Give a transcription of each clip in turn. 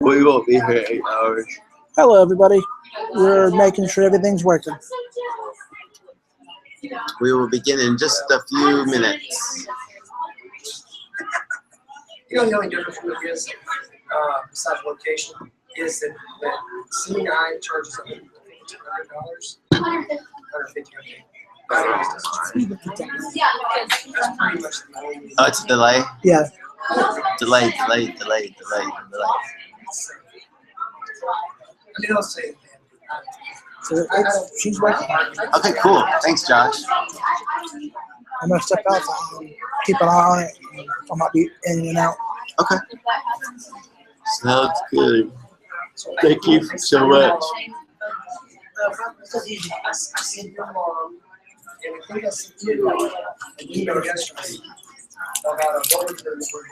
We won't be here 8 hours. Hello, everybody. We're making sure everything's working. We will begin in just a few minutes. You know, the only difference really is, besides location, is that CNI charges $150. $150. That's pretty much the only. Oh, it's a delay? Yeah. Delay. I mean, I'll say. So she's working. Okay, cool. Thanks, Josh. I'm gonna step out. Keep an eye on it. I might be in and out. Okay. Sounds good. Thank you so much. I seen your mom, and I think I sent you an email yesterday about what we're doing next week.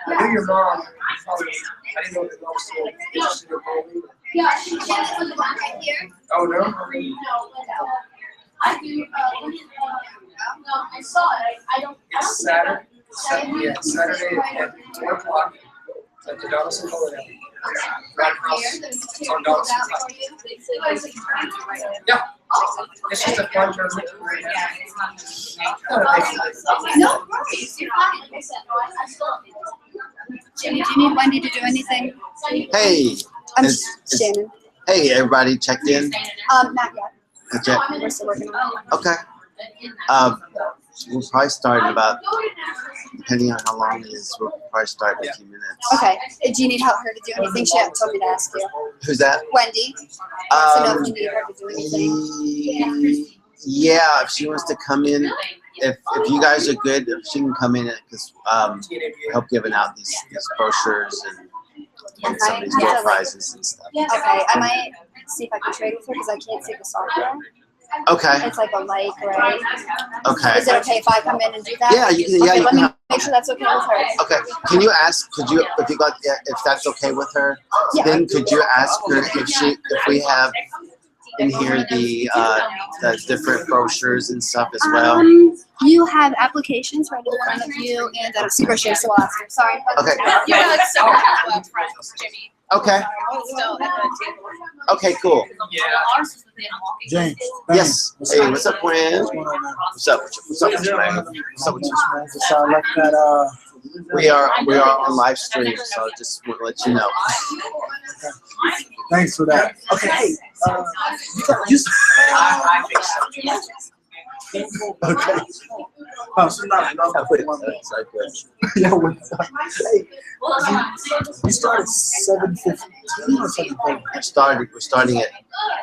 I knew your mom. I didn't know that mom was still interested in bowling. Yeah, she did it for the one right here. Oh no. No, I do. No, I saw it. I don't. It's Saturday. Saturday at 1 o'clock at the Donaldson Bowling. Right across. It's on Donaldson. Yeah. It's just a fun tournament. No worries. You're fine. Like I said, no, I still. Jimmy, do you need Wendy to do anything? Hey. I'm Is- Shannon. Hey, everybody checked in? Not yet. Okay. We're still working on it. Okay. We'll probably start in about, depending on how long it is, we'll probably start in a few minutes. Okay. Do you need her to do anything? She hasn't told me to ask you. Who's that? Wendy. Wants to know if you need her to do anything. Yeah, if she wants to come in, if you guys are good, if she can come in, because help giving out these brochures and some of these door prizes and stuff. Okay. I might see if I can trade with her because I can't see the software. Okay. It's like a like, right? Okay. Is it okay if I come in and do that? Yeah, you can. Yeah, Okay, you let me can. make sure that's okay with her. Okay. Can you ask? Could you, if that's okay with her? Yeah. Then could you ask her if we have in here the different brochures and stuff as well? You have applications right in front of you, and I don't see brochures, so I'll ask her. Sorry. Okay. You had several friends, Jimmy. Okay. Still at the table. Okay. Cool. Ours is within walking James. Yes. Hey, what's up, Gwen? What's going on, man? What's up? What's up with you, man? What's up with you? Man, just left that. We are on live stream, so just want to let you know. Thanks for that. Okay. Hey. I think so. Okay. Oh, so not enough. Yeah. What's up? Hey. You started 7:15 or 7:30?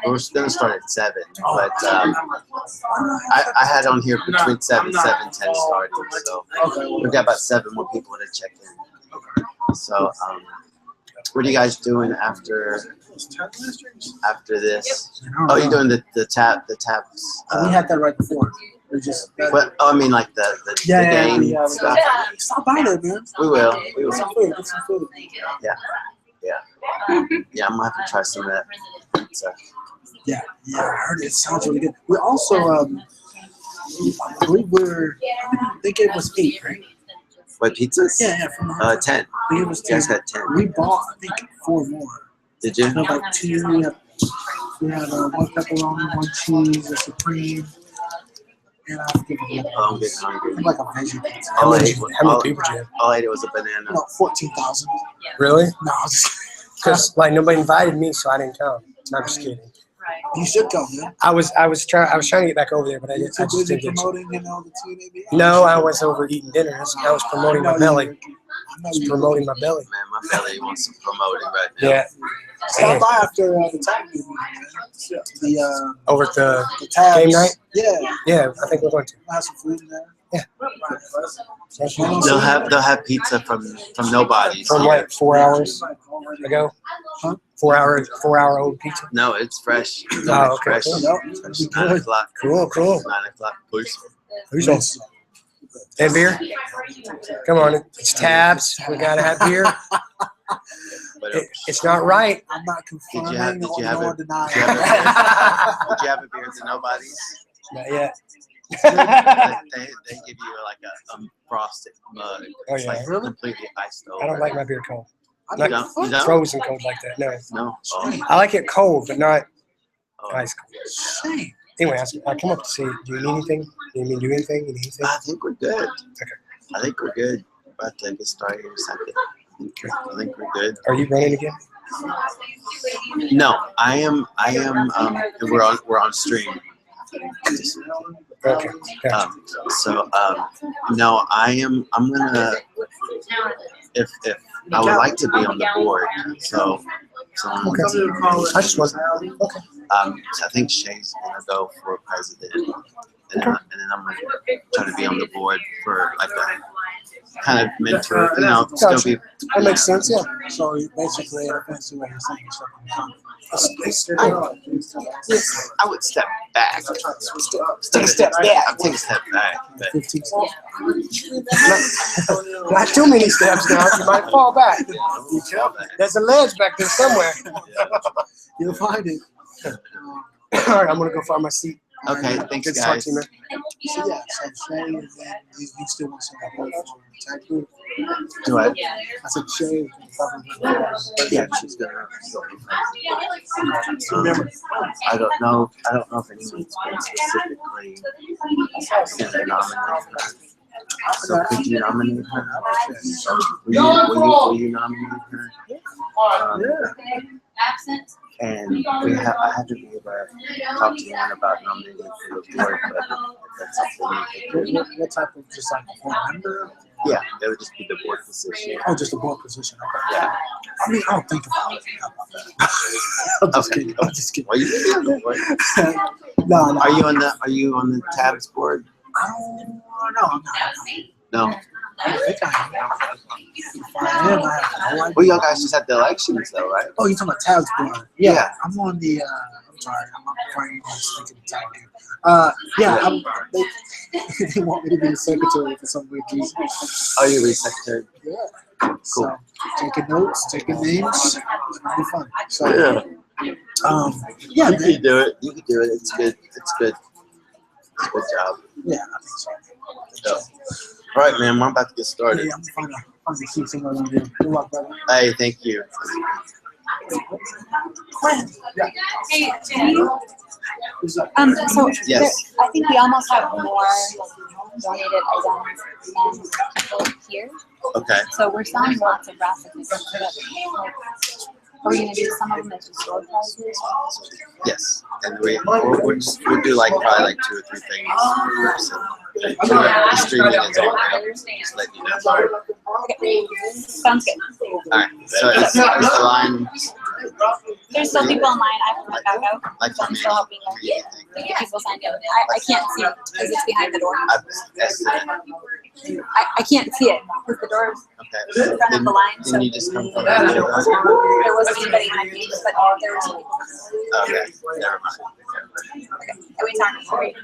We're gonna start at 7, but I had on here between 7 10 starting, so we've got about 7 more people to check in. So what are you guys doing after this? Oh, you're doing the taps. We had that right before. We just. But I mean, like the game stuff. Stop by there, man. We will. Get some food. Get some food. Yeah, I'm gonna have to try some of that pizza. Yeah, I heard it sounds really good. We also, I believe they gave us 8, right? What, pizzas? Yeah, from the 10. They gave us You guys 10. had 10. We bought, I think, 4 more. Did you? We had like 2. We had 1 pepperoni, 1 cheese, a supreme, and I forget what the other Oh, I'm one getting was. hungry. Like a veggie pizza. All I ate How many people do you have? all I ate was a banana. No, 14,000. Really? No, I was just, Because like nobody invited me, so I didn't come. No, I'm just kidding. you should come, man. I was trying to get back over there, but I You're just too busy didn't get to. promoting, the teenage. No, I was over eating dinner. I was promoting my belly. I was promoting my belly. Man, my belly wants some promoting right now. Yeah. Stop by after the tag meeting, man. The Over at the tabs. game night? Yeah, Yeah, I think we're going to. we'll have some food in there. Yeah. They'll have pizza from nobody's. From like 4 hours ago. Huh? 4 hour old pizza. No, it's fresh. Oh, okay, Fresh. cool. Nope. It's 9 o'clock. Cool. 9 o'clock. Please. Who's on? And beer? Come on, it's tabs. We gotta have beer. But, It's not right. I'm not Did confirming you have or a denying. did you have a beer at the nobody's? Not yet. They give you like a frosted mug. Oh, It's yeah. like Really? completely iced over. I don't like my beer cold. I Like mean, You don't? frozen cold like that. No. No. Oh, I like it cold, but not oh. ice cold. shame. Anyway, I come up to see, do you need anything? Do you need to do anything? You need anything? I think we're good. Okay. I think we're good. About to get started in a second. I think we're good. Are you running again? No, I am. We're on stream. Okay. Gotcha. No, I am. I'm gonna. If I would like to be on the board, so Okay. I just want. Okay. so I think Shay's gonna go for president, and then I'm gonna try to be on the board for like a kind of mentor. You know, still be. That makes sense. Yeah. So you basically, I fancy what you're saying. I would step back. Take a step back. I'll take a step back. But 15 Not too many steps now. You might fall back. I'll step back. There's a ledge back there somewhere. You'll find it. All right, I'm gonna go find my seat. Okay, thanks Good to talk guys. to you, man. So yeah, so Shay, and then you still want some help for the tag group. Do I? I said Shay, Yeah, she's gonna. I don't know if anyone's been specifically gonna nominate her. So could you nominate her? Will you nominate her? Absent. And I had to be able to talk to you about nominating for the board, but if that's something you could do. what type of, just like a board member? Yeah, it would just be the board position. Oh, just a board position. Okay. Yeah. I mean, I'll think about it. I'm just Okay. kidding. I'm just kidding. Well, you can be on the board. No. Are you on the tabs board? I don't know. I'm not. No. I think I am. If I am, I have no idea. Well, y'all guys just had the elections, though, right? Oh, you're talking about tabs board. Yeah. I'm on the. I'm sorry. I'm on the brain. I was thinking the tab board. They want me to be the secretary for some weird reason. Oh, you're the secretary. Yeah. Cool. So, taking notes, taking names. It'll be fun. So, Yeah. yeah, You man. can do it. You can do it. It's good. It's good. It's a good job. Yeah, I think so. So, all right, man. I'm about to get started. Yeah, I'm trying to see somewhere around here. Good luck, brother. Hey, thank you. Hey, Jenny. So Yes. I think we almost have more donated items than people here. Okay. So we're selling lots of raffle tickets. Are we gonna do some of them as just store prizes? Yes. And we'll do like probably like 2 or 3 things per person. The streaming is on now. Just let you know. Okay. Sounds good. All right. So is the line There's still people online. I have to look back out. like So I'm still helping them. To get people signed up. I can't see it because it's behind the door. I've estimated. I can't see it because the door's Okay. in front of the line. So Then you just come from there wasn't anybody in my gate, but there were 2 people. Okay. Never mind. Okay. And we talked. Great.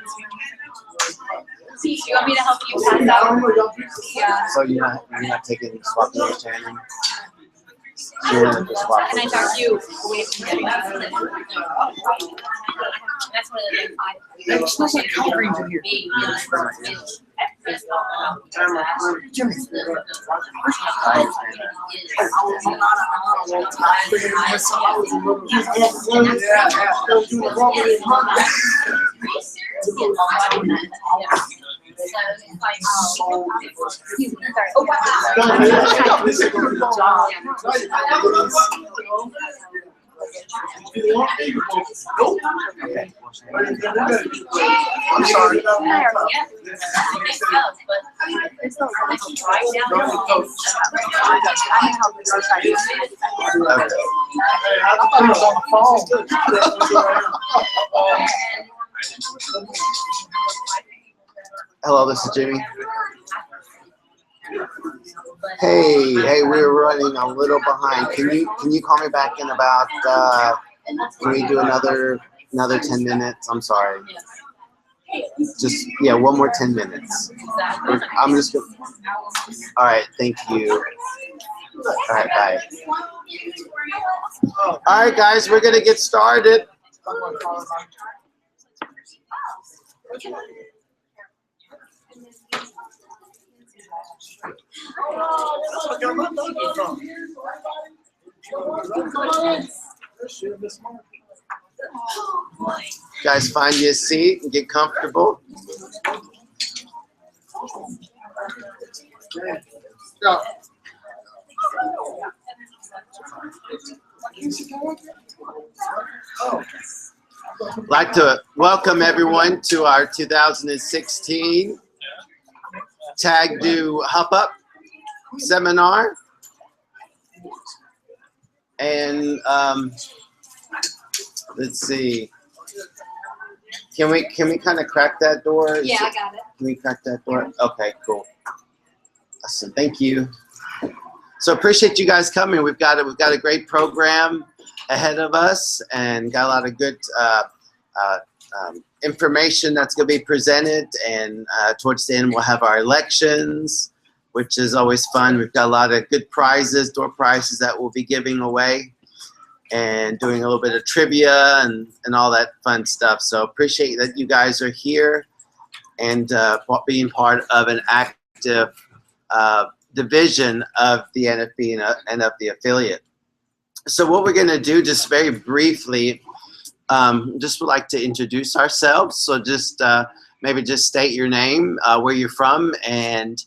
Do you want me to help you pass out? Yeah. So you're not taking swapping your Shannon? Shannon just swap. Can I talk to you away from the That's one of the big five. It smells like cold creams in here. Jimmy. I'm sorry. Hello, this is Jimmy. Hey, we're running a little behind. Can you call me back in about can we do another 10 minutes? I'm sorry. Just one more 10 minutes. I'm just gonna, all right, thank you. All right, bye. All right, guys, we're gonna get started. Guys, find you a seat and get comfortable. Go. I'd like to welcome everyone to our 2016 Tag Do Hop Up seminar. And let's see. Can we kind of crack that door? Yeah, I got it. Can we crack that door? Okay, cool. Awesome. Thank you. So appreciate you guys coming. We've got a great program ahead of us, and got a lot of good information that's going to be presented. And towards the end, we'll have our elections, which is always fun. We've got a lot of good prizes, door prizes that we'll be giving away, and doing a little bit of trivia and all that fun stuff. So appreciate that you guys are here and being part of an active division of the NFB and of the affiliate. So what we're going to do, just very briefly, just would like to introduce ourselves. So just maybe just state your name, where you're from, and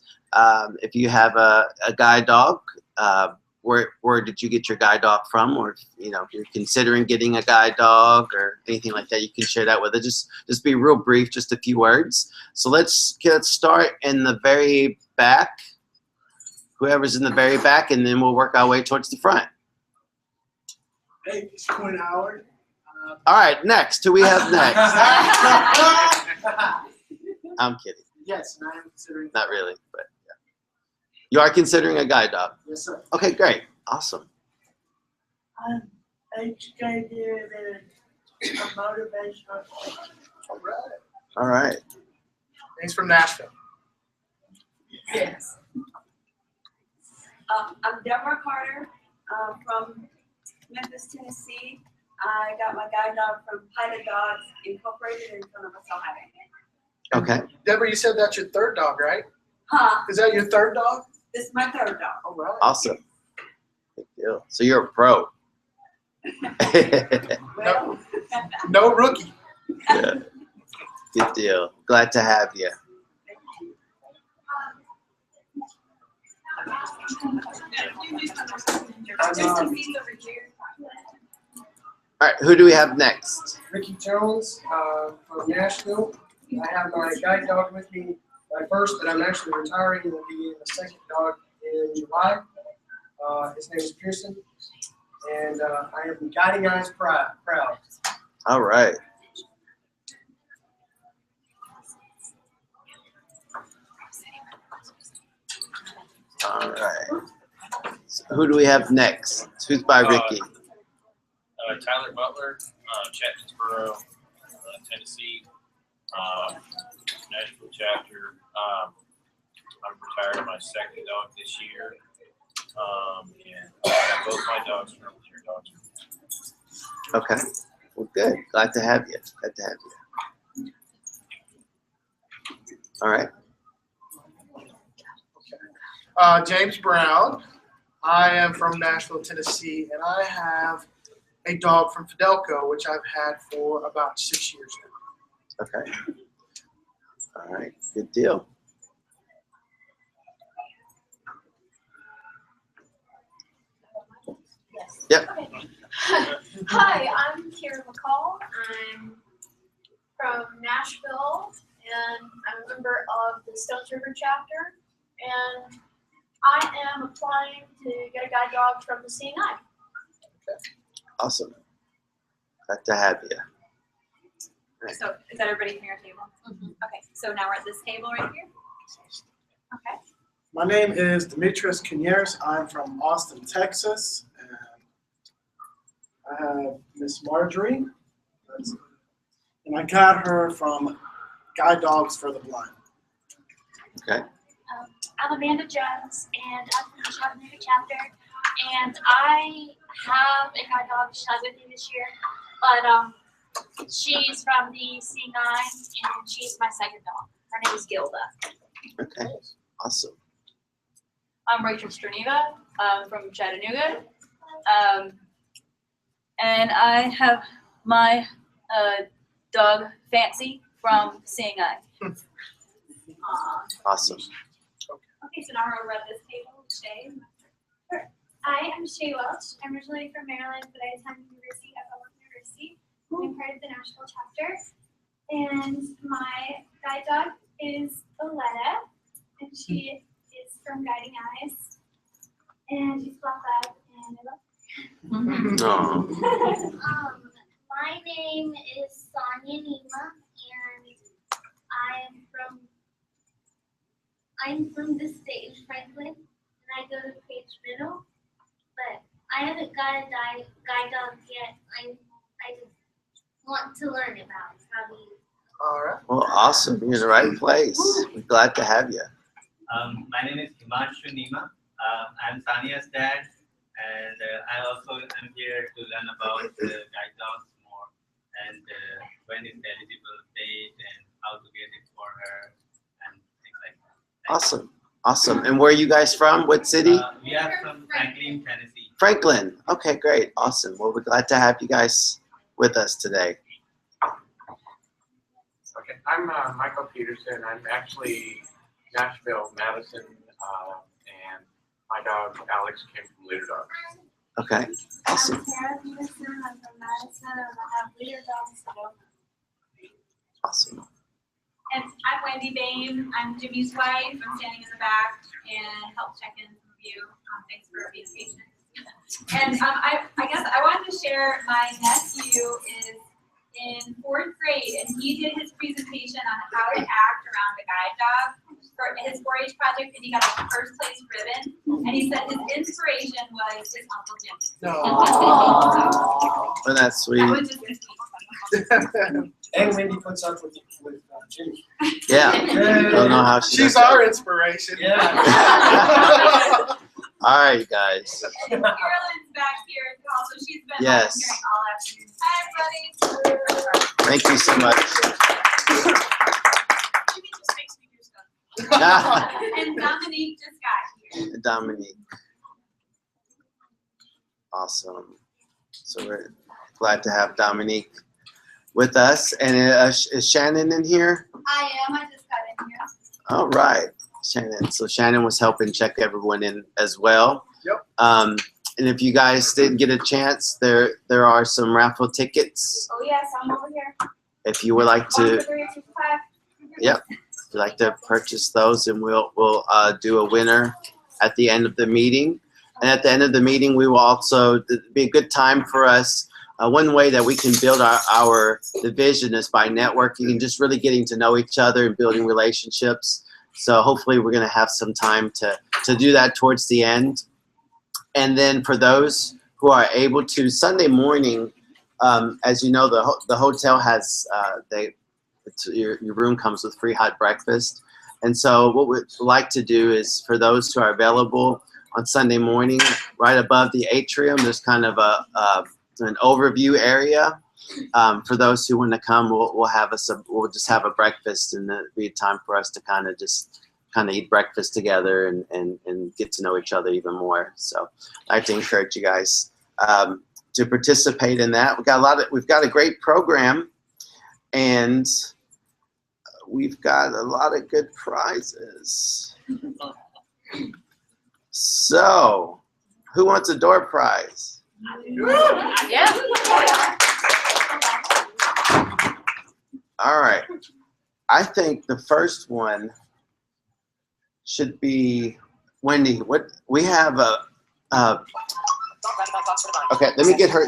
if you have a guide dog, where did you get your guide dog from, or if you're considering getting a guide dog or anything like that, you can share that with us. Just be real brief, just a few words. So let's start in the very back. Whoever's in the very back, and then we'll work our way towards the front. Hey, it's Quinn Howard. All right, next. Who we have next? I'm kidding. Yes, and I am considering. Not really, but yeah. You are considering a guide dog. Yes, sir. Okay, great. Awesome. I'm educated in a motivational. All right. All right. He's from Nashville. Yes. I'm Deborah Carter from Memphis, Tennessee. I got my guide dog from Pilot Dogs Incorporated in Columbus, Ohio. Okay. Deborah, you said that's your third dog, right? Huh? Is that your third dog? This is my third dog. All right. Awesome. Good deal. So you're a pro. Well, No rookie. Yeah. Good deal. Glad to have you. All right. Who do we have next? Ricky Jones from Nashville. I have my guide dog with me, my first, but I'm actually retiring. He will be the second dog in July. His name is Pearson, and I am Guiding Eyes proud. All right. All right. So who do we have next? Who's by Ricky? Tyler Butler, Chatonsboro, Tennessee, Nashville chapter. I'm retired of my second dog this year, and both my dogs are your dogs. Okay. Well, good. Glad to have you. Glad to have you. All right. James Brown. I am from Nashville, Tennessee, and I have a dog from Fidelco, which I've had for about 6 years now. Okay. All right. Good deal. Yep. Hi, I'm Kira McCall. I'm from Nashville, and I'm a member of the Stones River chapter. And I am applying to get a guide dog from the Seeing Eye. Awesome. Glad to have you. So is that everybody from your table? Okay, so now we're at this table right here. Okay. My name is Demetrius Canieres. I'm from Austin, Texas, and I have Miss Marjorie, and I got her from Guide Dogs for the Blind. Okay. I'm Amanda Jones, and I'm from the Chattanooga chapter. And I have a guide dog she's not with me this year, but she's from the Seeing Eye, and she's my second dog. Her name is Gilda. Okay. Awesome. I'm Rachel Straniva from Chattanooga. And I have my dog Fancy from Seeing Eye. Awesome. Okay, so now we're over at this table with Shay. I am Shay Welch. I'm originally from Maryland, but I attend University at Public University. I'm part of the national chapter. And my guide dog is Aletta, and she is from Guiding Eyes. And she's black lab, and I love Oh. my name is Sonia Nima, and I'm from the state of Franklin, and I go to Page Middle, but I haven't got a guide dog yet. I just want to learn about how to use. All right. Well, awesome. You're in the right place. We're glad to have you. My name is Himanshu Nima. I'm Sania's dad, and I also am here to learn about guide dogs more and when is the eligible date and how to get it for her and things like that. Awesome. Awesome. And where are you guys from? What city? We are from Franklin, Tennessee. Franklin. Okay, great. Awesome. Well, we're glad to have you guys with us today. Okay, I'm Michael Peterson. I'm actually Nashville, Madison, and my dog Alex came from Leader Dogs. Okay. Awesome. I'm Sarah Peterson. I'm from Madison, and I have Leader Dogs. Awesome. And I'm Wendy Bain. I'm Jimmy's wife. I'm standing in the back and help check in some of you. Thanks for being patient. And I guess I wanted to share my nephew is in 4th grade, and he did his presentation on how to act around a guide dog for his 4-H project, and he got a 1st place ribbon. And he said his inspiration was his Uncle Jimmy. Well, that's sweet. That was just his And Wendy puts up with Jimmy. Yeah. Don't know how she She's does that. our inspiration. Yeah. All right, guys. Carolyn's back here also. She's been Yes. volunteering all afternoon. Hi, everybody. Thank you so much. Jimmy just makes me do stuff. And Dominique just got here. Dominique. Awesome. So we're glad to have Dominique with us. And is Shannon in here? I am. I just got in here. All right, Shannon. So Shannon was helping check everyone in as well. Yep. And if you guys didn't get a chance, there are some raffle tickets. Oh yes, I'm over here. If you would like 1, to, 2, 3, 2, 5. yep, if you'd like to purchase those, and we'll do a winner at the end of the meeting. And at the end of the meeting, we will also be a good time for us. One way that we can build our division is by networking and just really getting to know each other and building relationships. So hopefully we're going to have some time to do that towards the end. And then for those who are able to, Sunday morning, as you know, the hotel has your room comes with free hot breakfast. And so what we'd like to do is for those who are available on Sunday morning, right above the atrium, there's kind of an overview area. For those who want to come, we'll just have a breakfast, and it'll be a time for us to kind of eat breakfast together and get to know each other even more. So I'd like to encourage you guys to participate in that. We've got a great program, and we've got a lot of good prizes. So, who wants a door prize? Yeah. All right. I think the first one should be Wendy. What we have okay, let me get her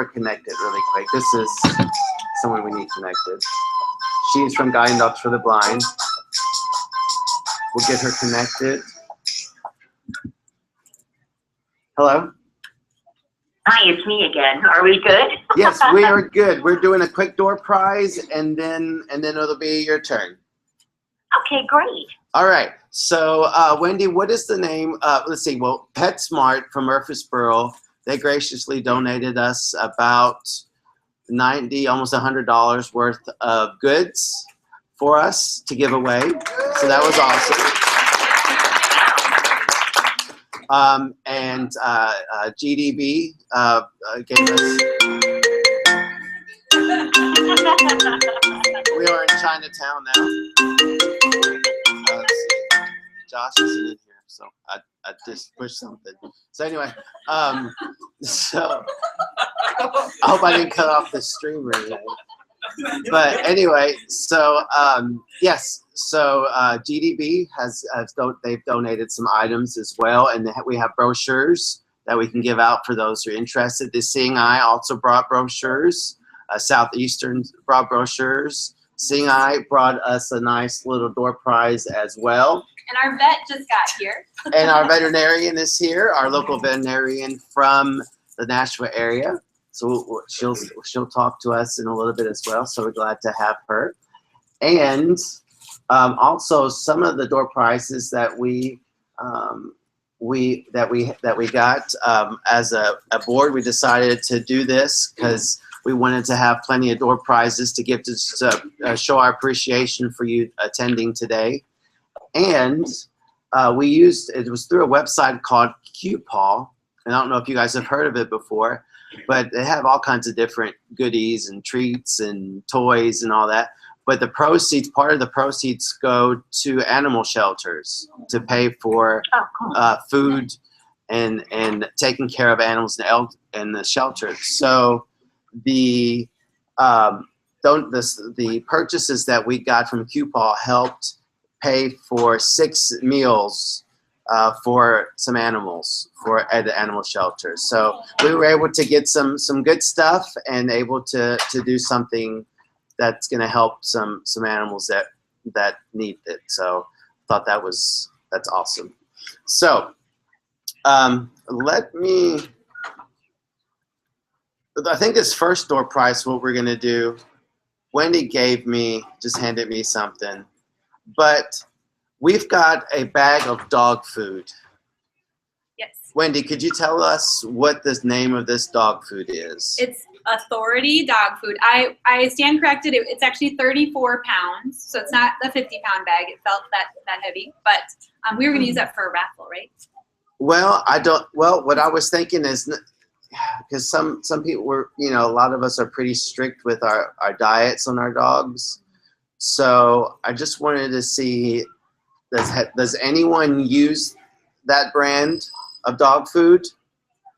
connected really quick. This is someone we need connected. She's from Guiding Dogs for the Blind. We'll get her connected. Hello? Hi, it's me again. Are we good? Yes, we are good. We're doing a quick door prize, and then it'll be your turn. Okay, great. All right. So, Wendy, what is the name? Let's see. Well, PetSmart from Murfreesboro, they graciously donated us about $90, almost $100 worth of goods for us to give away. So that was awesome. And GDB gave us. We are in Chinatown now. Let's see. Josh isn't in here, so I just pushed something. So anyway, so I hope I didn't cut off the stream or anything. But anyway, so yes, so GDB they've donated some items as well, and we have brochures that we can give out for those who are interested. The Seeing Eye also brought brochures. Southeastern brought brochures. Seeing Eye brought us a nice little door prize as well. And our vet just got here. And our veterinarian is here, our local veterinarian from the Nashville area. So she'll talk to us in a little bit as well. So we're glad to have her. And also some of the door prizes that we got as a board, we decided to do this because we wanted to have plenty of door prizes to give to show our appreciation for you attending today. And it was through a website called QPaw. And I don't know if you guys have heard of it before, but they have all kinds of different goodies and treats and toys and all that. But the proceeds, part of the proceeds go to animal shelters to pay for food and taking care of animals in the shelters. So the purchases that we got from QPaw helped pay for 6 meals for some animals at the animal shelter. So we were able to get some good stuff and able to do something that's going to help some animals that need it. So I thought that's awesome. So I think this first door prize, what we're going to do, Wendy just handed me something, but we've got a bag of dog food. Yes. Wendy, could you tell us what the name of this dog food is? It's Authority dog food. I stand corrected. It's actually 34 pounds, so it's not the 50-pound bag. It felt that heavy, but we were going to use that for a raffle, right? Well, what I was thinking is, because some people were, a lot of us are pretty strict with our diets on our dogs. So I just wanted to see, does anyone use that brand of dog food?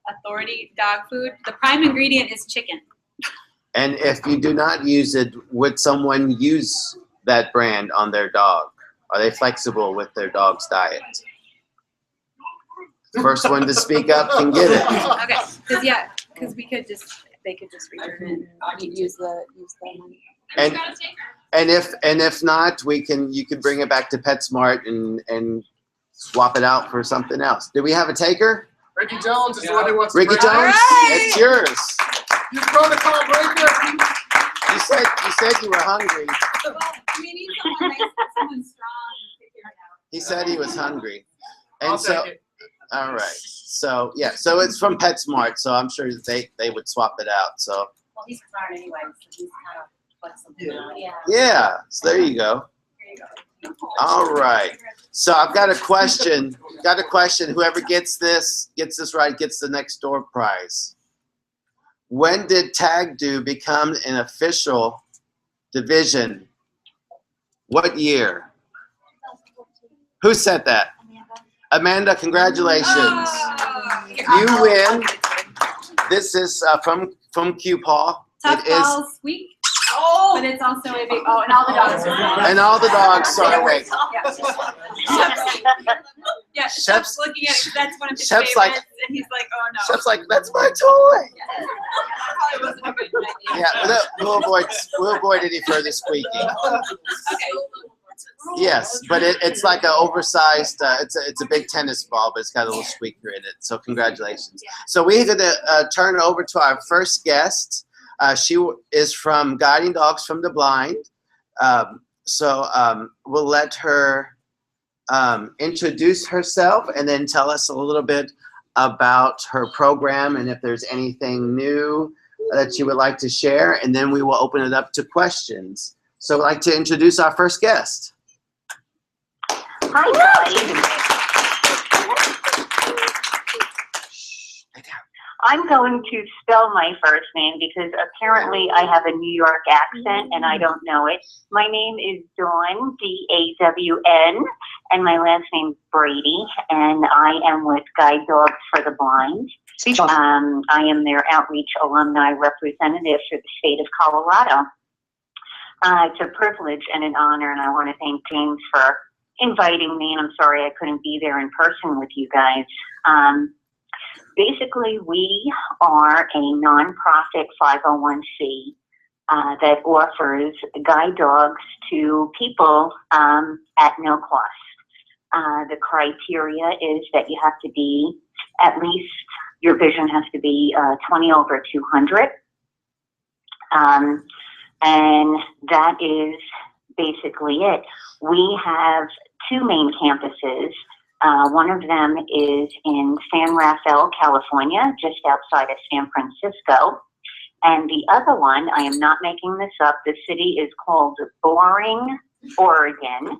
Authority dog food. The prime ingredient is chicken. And if you do not use it, would someone use that brand on their dog? Are they flexible with their dog's diet? First one to speak up can get it. Okay, because they could just return it and use the money. And if not, you can bring it back to PetSmart and swap it out for something else. Do we have a taker? Ricky Jones is the one who wants Ricky to Jones, it's yours. You throw the call breaker. You said you were hungry. Well, we need someone strong to figure it out. He said he was hungry. I'll And so, take it. all right. So yeah, so it's from PetSmart. So I'm sure they would swap it out. So Well, he's smart anyway, so he's kind of flexible. yeah, so there you go. All right. So I've got a question. Whoever gets this right gets the next door prize. When did Tag Do become an official division? What year? Who said that? Amanda, congratulations. Oh, You win. This is from QPaw. Tough It is, Balls Squeak. Oh, but it's also a big. Oh, and all the dogs are. and all the dogs. Sorry, wait. Yeah, Shep's- Shep's looking at it 'cause that's one of his Shep's favorites, like- and he's like, "Oh no." Chef's like, that's my toy. Yeah. Probably wasn't a good idea. Yeah, we'll avoid any further squeaking. Okay. Yes, but it's like an oversized. It's a big tennis ball, but it's got a little squeaker in it. So congratulations. So we're gonna turn it over to our first guest. She is from Guiding Dogs from the Blind. We'll let her introduce herself and then tell us a little bit about her program and if there's anything new that she would like to share, and then we will open it up to questions. So I'd like to introduce our first guest. Hi, guys. I'm going to spell my first name because apparently I have a New York accent and I don't know it. My name is Dawn, D-A-W-N, and my last name's Brady, and I am with Guide Dogs for the Blind. I am their outreach alumni representative for the state of Colorado. It's a privilege and an honor, and I want to thank James for inviting me, and I'm sorry I couldn't be there in person with you guys. Basically, we are a nonprofit 501c that offers guide dogs to people at no cost. The criteria is that you have to be, at least your vision has to be 20/200. And that is basically it. We have two main campuses. One of them is in San Rafael, California, just outside of San Francisco. And the other one, I am not making this up, the city is called Boring, Oregon,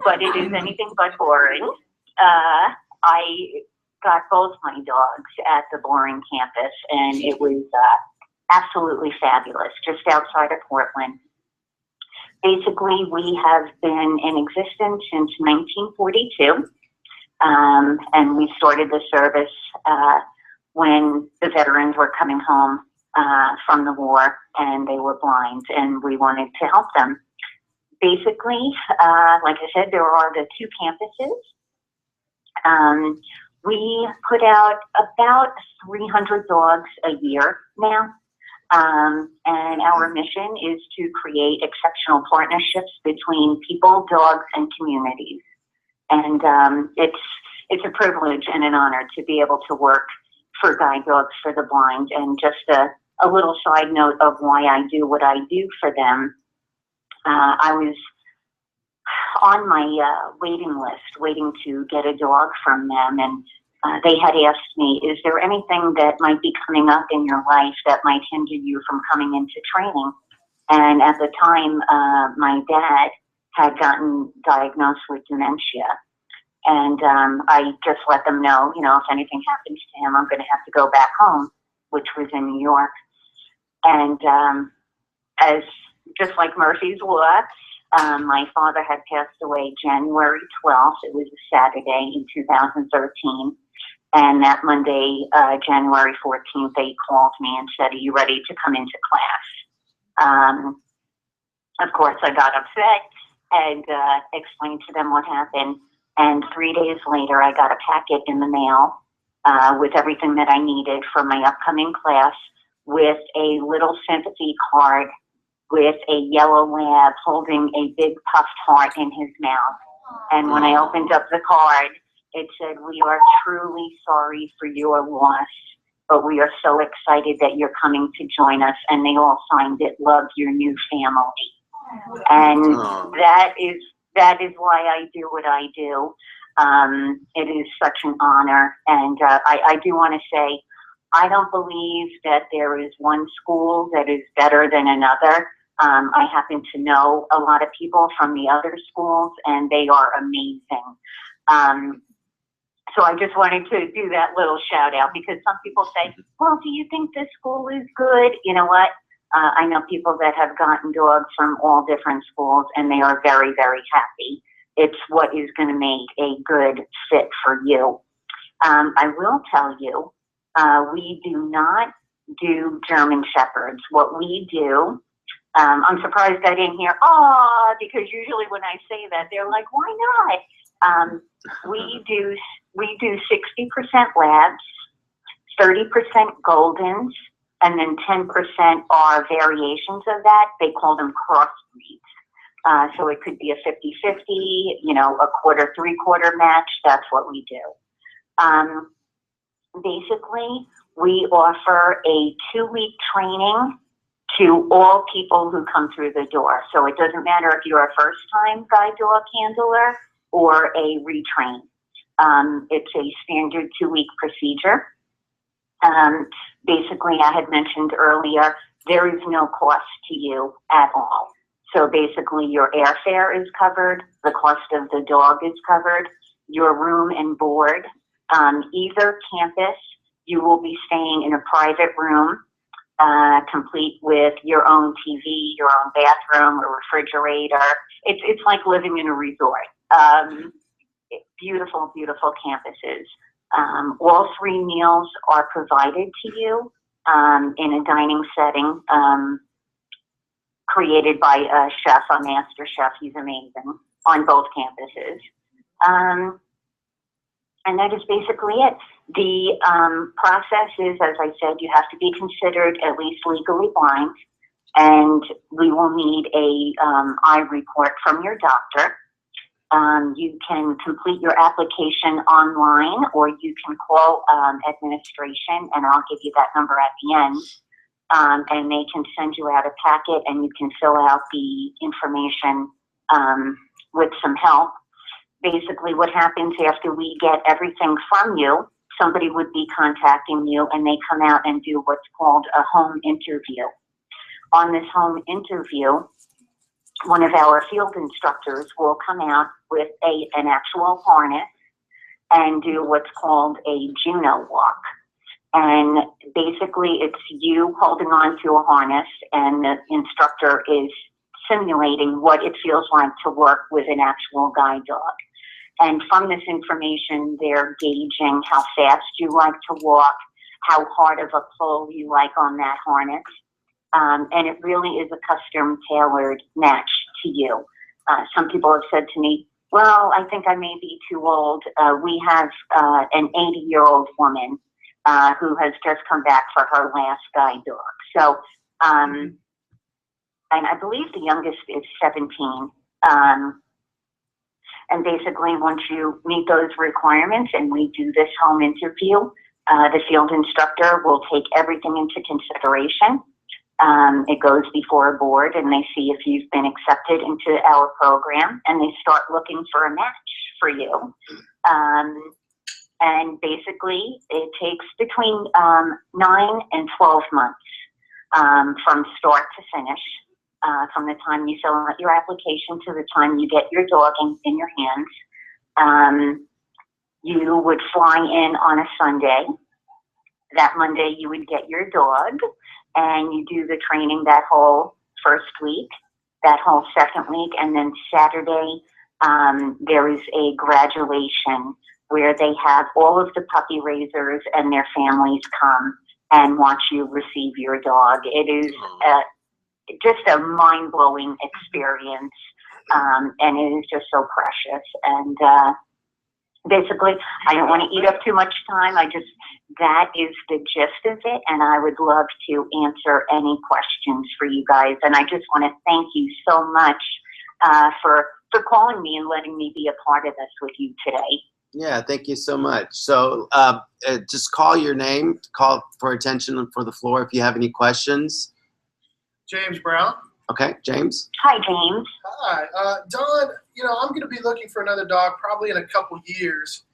but it is anything but boring. I got both my dogs at the Boring campus, and it was absolutely fabulous, just outside of Portland. Basically, we have been in existence since 1942. And we started the service when the veterans were coming home from the war and they were blind, and we wanted to help them. Basically, like I said, there are the two campuses. We put out about 300 dogs a year now. And our mission is to create exceptional partnerships between people, dogs, and communities. And it's a privilege and an honor to be able to work for Guide Dogs for the Blind. And just a little side note of why I do what I do for them. I was on my waiting list, waiting to get a dog from them, and they had asked me, is there anything that might be coming up in your life that might hinder you from coming into training? And at the time, my dad had gotten diagnosed with dementia. And I just let them know, you know, if anything happens to him, I'm going to have to go back home, which was in New York. And as just like Murphy's Law, my father had passed away January 12th. It was a Saturday in 2013. And that Monday, January 14th, they called me and said, are you ready to come into class? Of course, I got upset and explained to them what happened. And 3 days later, I got a packet in the mail with everything that I needed for my upcoming class, with a little sympathy card with a yellow lab holding a big puffed heart in his mouth. And when I opened up the card, it said, we are truly sorry for your loss, but we are so excited that you're coming to join us. And they all signed it, love your new family. And that is why I do what I do. It is such an honor. And I do want to say, I don't believe that there is one school that is better than another. I happen to know a lot of people from the other schools, and they are amazing. So I just wanted to do that little shout out, because some people say, well, do you think this school is good? You know what? I know people that have gotten dogs from all different schools, and they are very, very happy. It's what is going to make a good fit for you. I will tell you, we do not do German Shepherds. What we do, I'm surprised I didn't hear, because usually when I say that, they're like, why not? We do 60% labs, 30% Goldens, and then 10% are variations of that. They call them crossbreeds. So it could be a 50-50, you know, a quarter, three-quarter match. That's what we do. Basically, we offer a 2-week training to all people who come through the door. So it doesn't matter if you're a first-time guide dog handler or a retrain. It's a standard 2-week procedure. Basically, I had mentioned earlier, there is no cost to you at all. So basically, your airfare is covered, the cost of the dog is covered, your room and board. Either campus You will be staying in a private room, complete with your own TV, your own bathroom, a refrigerator. It's like living in a resort. Beautiful, beautiful campuses. All 3 meals are provided to you in a dining setting created by a chef, a master chef. He's amazing on both campuses. And that is basically it. The process is, as I said, you have to be considered at least legally blind, and we will need a eye report from your doctor. You can complete your application online, or you can call administration, and I'll give you that number at the end. And they can send you out a packet, and you can fill out the information with some help. Basically, what happens after we get everything from you, somebody would be contacting you, and they come out and do what's called a home interview. On this home interview, one of our field instructors will come out with an actual harness and do what's called a Juno walk. And basically, it's you holding on to a harness, and the instructor is simulating what it feels like to work with an actual guide dog. And from this information, they're gauging how fast you like to walk, how hard of a pull you like on that harness. And it really is a custom-tailored match to you. Some people have said to me, well, I think I may be too old. We have an 80-year-old woman who has just come back for her last guide dog. So, and I believe the youngest is 17. And basically, once you meet those requirements and we do this home interview, the field instructor will take everything into consideration. It goes before a board, and they see if you've been accepted into our program, and they start looking for a match for you. And basically, it takes between 9 and 12 months from start to finish. From the time you fill out your application to the time you get your dog in your hands. You would fly in on a Sunday. That Monday you would get your dog, and you do the training that whole first week, that whole second week, and then Saturday there is a graduation where they have all of the puppy raisers and their families come and watch you receive your dog. It is just a mind-blowing experience, and it is just so precious. And basically, I don't want to eat up too much time. That is the gist of it, and I would love to answer any questions for you guys. And I just want to thank you so much for calling me and letting me be a part of this with you today. Yeah, thank you so much. So just call your name, call for attention for the floor if you have any questions. James Brown. Okay, James. Hi, James. Hi. Don, I'm going to be looking for another dog probably in a couple years.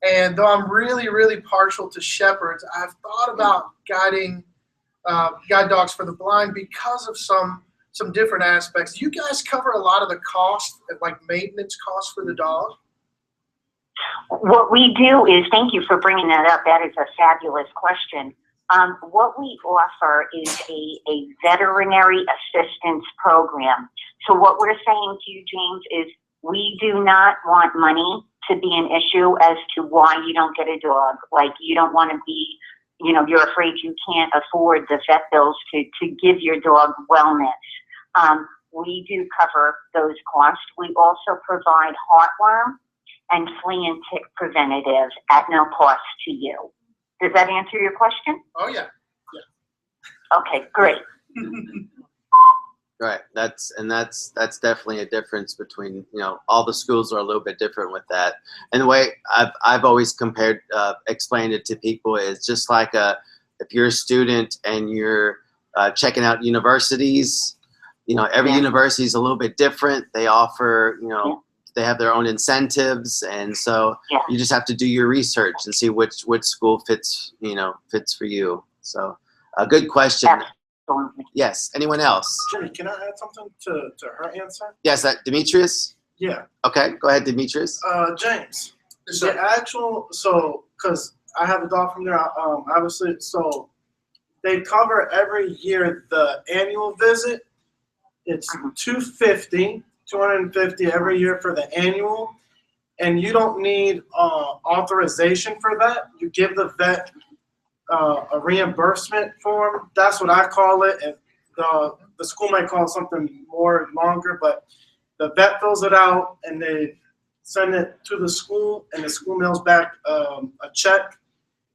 And though I'm really, really partial to shepherds, I've thought about guide dogs for the blind because of some different aspects. Do you guys cover a lot of the cost, like maintenance costs for the dog? What we do is, thank you for bringing that up. That is a fabulous question. What we offer is a veterinary assistance program. So what we're saying to you, James, is we do not want money to be an issue as to why you don't get a dog. Like, you don't want to be, you're afraid you can't afford the vet bills to give your dog wellness. We do cover those costs. We also provide heartworm and flea and tick preventative at no cost to you. Does that answer your question? Oh, yeah. Okay, great. Right. That's definitely a difference between, all the schools are a little bit different with that. And the way I've always explained it to people is just like if you're a student and you're checking out universities, every university is a little bit different. They offer, they have their own incentives, and so you just have to do your research and see which school fits for you. So a good question. Absolutely. Yes. Anyone else? Jenny, can I add something to her answer? Yes, Demetrius? Yeah. Okay, go ahead, Demetrius. James, because I have a dog from there. Obviously, so they cover every year the annual visit. It's $250 every year for the annual, and you don't need authorization for that. You give the vet a reimbursement form. That's what I call it. And the school might call it something more longer, but the vet fills it out and they send it to the school, and the school mails back a check,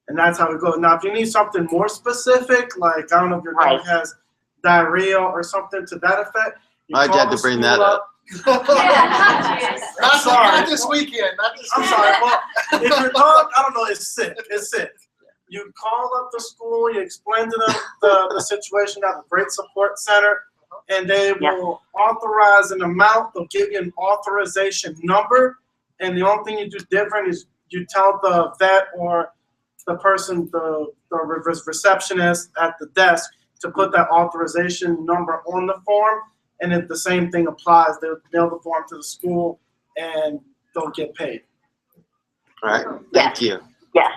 and that's how it goes. Now, if you need something more specific, like I don't know if your dog has diarrhea or something to that effect, Why'd you have to bring that up? Not sorry. Not this weekend. I'm sorry. Well, if your dog, I don't know, is sick, you call up the school, you explain to them the situation, have a great support center, and they will authorize an amount. They'll give you an authorization number, and the only thing you do different is you tell the vet or the person, the receptionist at the desk, to put that authorization number on the form, and if the same thing applies, they'll mail the form to the school and they'll get paid. All right, thank you. Yes.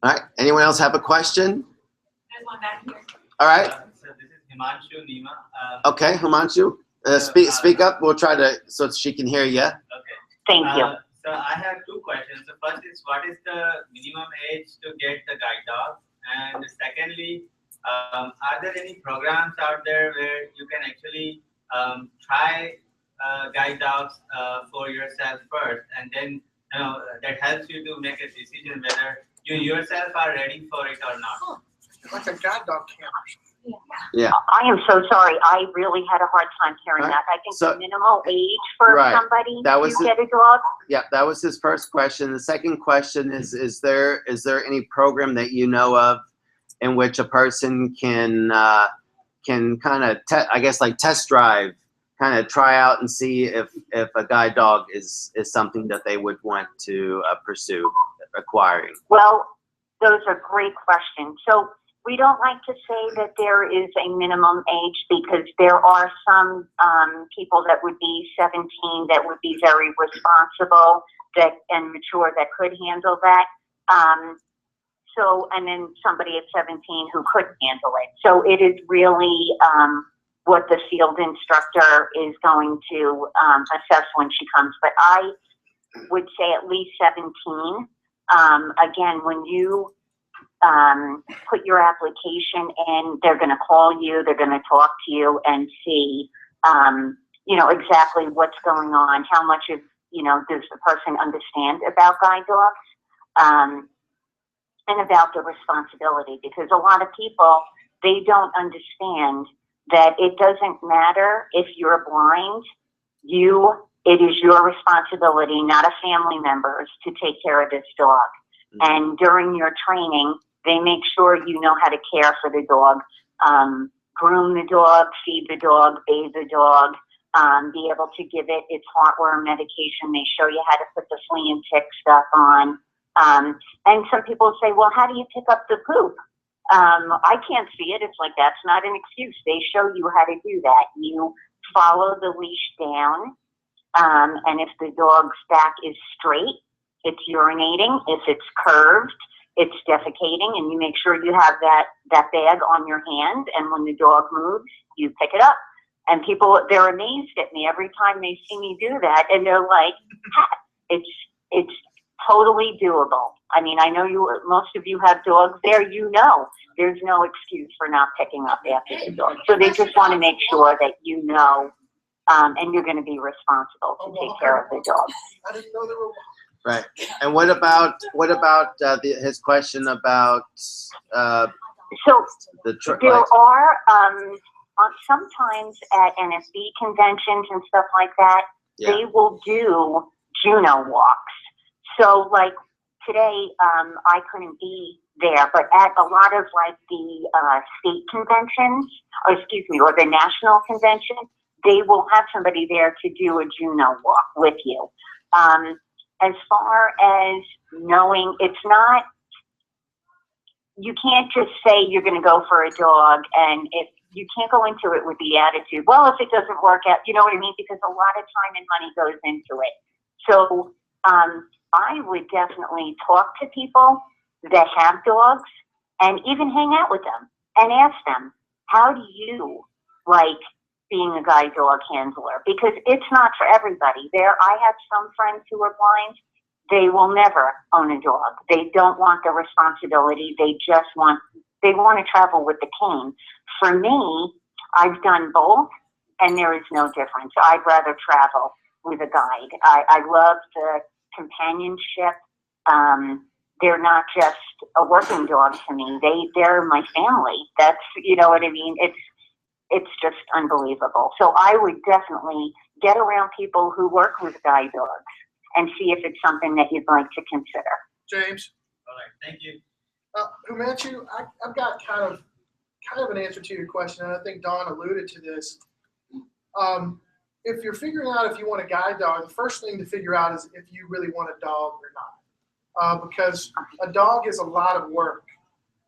All right, anyone else have a question? There's one back here. All right, So this is Himanshu Nima. okay, Himanshu, speak up. We'll try to, so she can hear you. Okay. Thank you. So I have two questions. The first is, what is the minimum age to get the guide dog? And secondly, are there any programs out there where you can actually try guide dogs for yourself first, and then that helps you to make a decision whether you yourself are ready for it or not? Like a guide dog camp. Yeah. I am so sorry. I really had a hard time hearing Right. that. I think So- the minimal age for Right. somebody That was to the- get a dog. Yeah, that was his first question. The second question is there any program that you know of in which a person can kind of I guess like test drive, kind of try out and see if a guide dog is something that they would want to pursue acquiring? Well, those are great questions. So we don't like to say that there is a minimum age because there are some people that would be 17 that would be very responsible and mature that could handle that. And then somebody at 17 who couldn't handle it. So it is really what the field instructor is going to assess when she comes. But I would say at least 17. Again, when you put your application in, they're going to call you, they're going to talk to you and see, exactly what's going on, how much of, does the person understand about guide dogs, and about the responsibility, because a lot of people, they don't understand that it doesn't matter if you're blind, it is your responsibility, not a family member's, to take care of this dog. And during your training, they make sure you know how to care for the dog, groom the dog, feed the dog, bathe the dog, be able to give it its heartworm medication. They show you how to put the flea and tick stuff on. And some people say, well, how do you pick up the poop? I can't see it. It's like, that's not an excuse. They show you how to do that. You follow the leash down. And if the dog's back is straight, it's urinating. If it's curved, it's defecating, and you make sure you have that bag on your hand, and when the dog moves, you pick it up. And people, they're amazed at me every time they see me do that, and they're like, it's totally doable. I mean, I know most of you have dogs there, there's no excuse for not picking up after the dog. So they just want to make sure that and you're going to be responsible to take care of the dog. I didn't know there were. Right. And what about his question about So the there are sometimes at NSB conventions and stuff like that, they will do Juno walks. So like today, I couldn't be there, but at a lot of like the state conventions, or the national convention, they will have somebody there to do a Juno walk with you. As far as knowing, you can't just say you're going to go for a dog, and if you can't go into it with the attitude, well, if it doesn't work out, you know what I mean? Because a lot of time and money goes into it. So I would definitely talk to people that have dogs and even hang out with them and ask them, how do you like being a guide dog handler? Because it's not for everybody. I have some friends who are blind. They will never own a dog. They don't want the responsibility. They want to travel with the cane. For me, I've done both, and there is no difference. I'd rather travel with a guide. I love the companionship. They're not just a working dog to me. They're my family. That's, you know what I mean? It's just unbelievable. So I would definitely get around people who work with guide dogs and see if it's something that you'd like to consider. James? All right, thank you. Himanshu, I've got kind of an answer to your question, and I think Don alluded to this. If you're figuring out if you want a guide dog, the first thing to figure out is if you really want a dog or not, because a dog is a lot of work.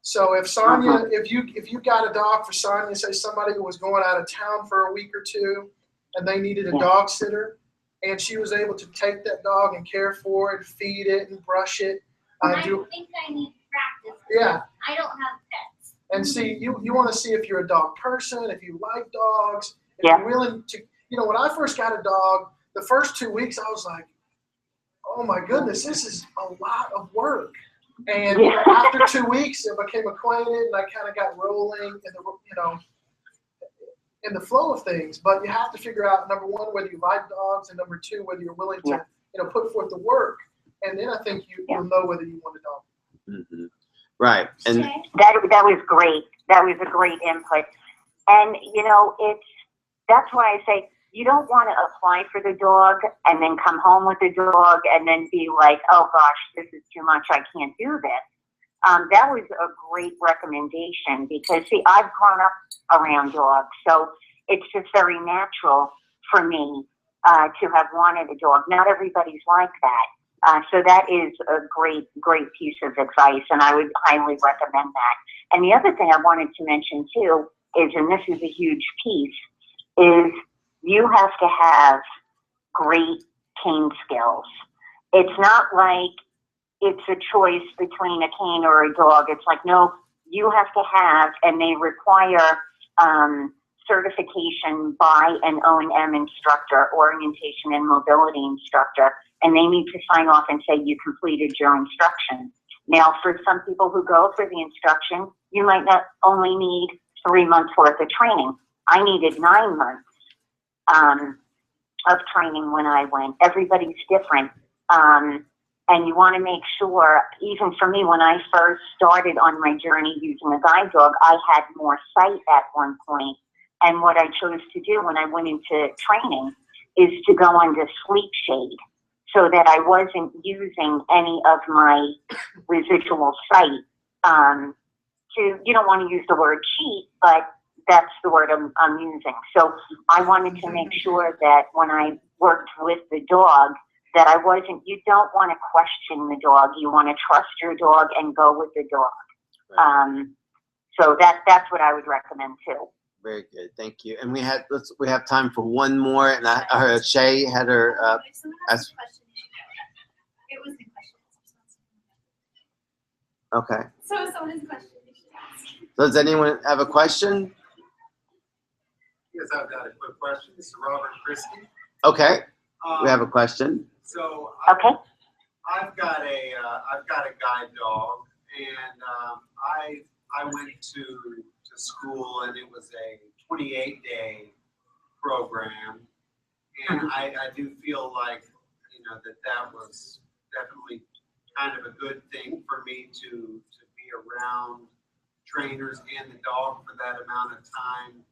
So if Sonia, if you got a dog for Sonia, say somebody who was going out of town for a week or two, and they needed a dog sitter, and she was able to take that dog and care for it, feed it, and brush it. I think I need practice. Yeah. I don't have pets. And see, you want to see if you're a dog person, if you like dogs, if you're willing to. You know, when I first got a dog, the first 2 weeks I was like, oh my goodness, this is a lot of work. And after 2 weeks, I became acquainted, and I kind of got rolling in the flow of things. But you have to figure out, number one, whether you like dogs, and number two, whether you're willing to put forth the work. And then I think you'll know whether you want a dog. Mm-hmm. Right. And that was great. That was a great input. And that's why I say you don't want to apply for the dog and then come home with the dog and then be like, oh gosh, this is too much, I can't do this. That was a great recommendation because, see, I've grown up around dogs, so it's just very natural for me to have wanted a dog. Not everybody's like that. So that is a great piece of advice, and I would highly recommend that. And the other thing I wanted to mention too is, and this is a huge piece, is you have to have great cane skills. It's not like it's a choice between a cane or a dog. It's like, no, you have to have, and they require certification by an O&M instructor, orientation and mobility instructor, and they need to sign off and say you completed your instruction. Now, for some people who go for the instruction, you might not only need 3 months worth of training. I needed 9 months of training when I went. Everybody's different. And you want to make sure, even for me, when I first started on my journey using a guide dog, I had more sight at one point. And what I chose to do when I went into training is to go under sleep shade so that I wasn't using any of my residual sight. You don't want to use the word cheat, but that's the word I'm using. So I wanted to make sure that when I worked with the dog, that I wasn't, you don't want to question the dog. You want to trust your dog and go with the dog. Right. So that's what I would recommend too. Very good, thank you. And we have time for one more. And I heard Shay had her. If someone has a question, it was the question. Okay. So if someone has a question, you should ask. Does anyone have a question? Yes, I've got a quick question. This is Robert Christie. Okay. We have a question. So Okay. I've got a guide dog, and I went to school, and it was a 28-day program, and I do feel like that was definitely kind of a good thing for me to be around trainers and the dog for that amount of time.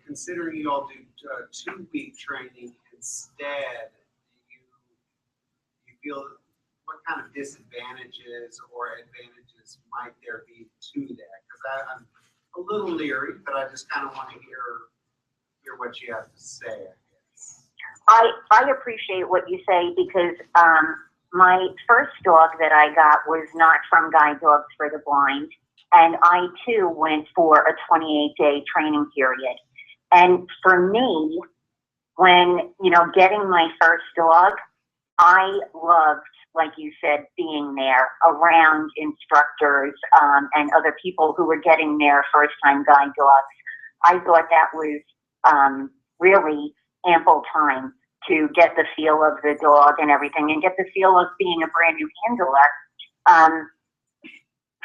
Considering you all do 2-week training instead, you feel what kind of disadvantages or advantages might there be to that? Because I'm a little leery, but I just kind of want to hear what you have to say, I guess. I appreciate what you say because my first dog that I got was not from Guide Dogs for the Blind. And I too went for a 28-day training period. And for me, when, getting my first dog, I loved, like you said, being there around instructors and other people who were getting their first-time guide dogs. I thought that was really ample time to get the feel of the dog and everything, and get the feel of being a brand new handler.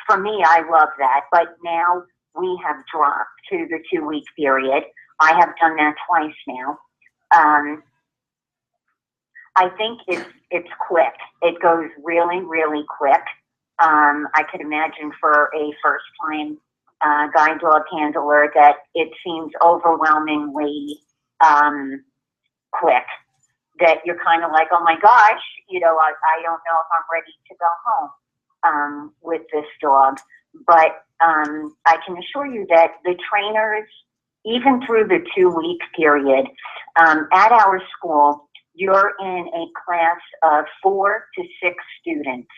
For me, I love that, but now we have dropped to the 2-week period. I have done that twice now. I think it's quick. It goes really, really quick. I could imagine for a first-time guide dog handler that it seems overwhelmingly quick. That you're kind of like, oh my gosh, I don't know if I'm ready to go home with this dog. But I can assure you that the trainers, even through the 2-week period, at our school, you're in a class of 4 to 6 students.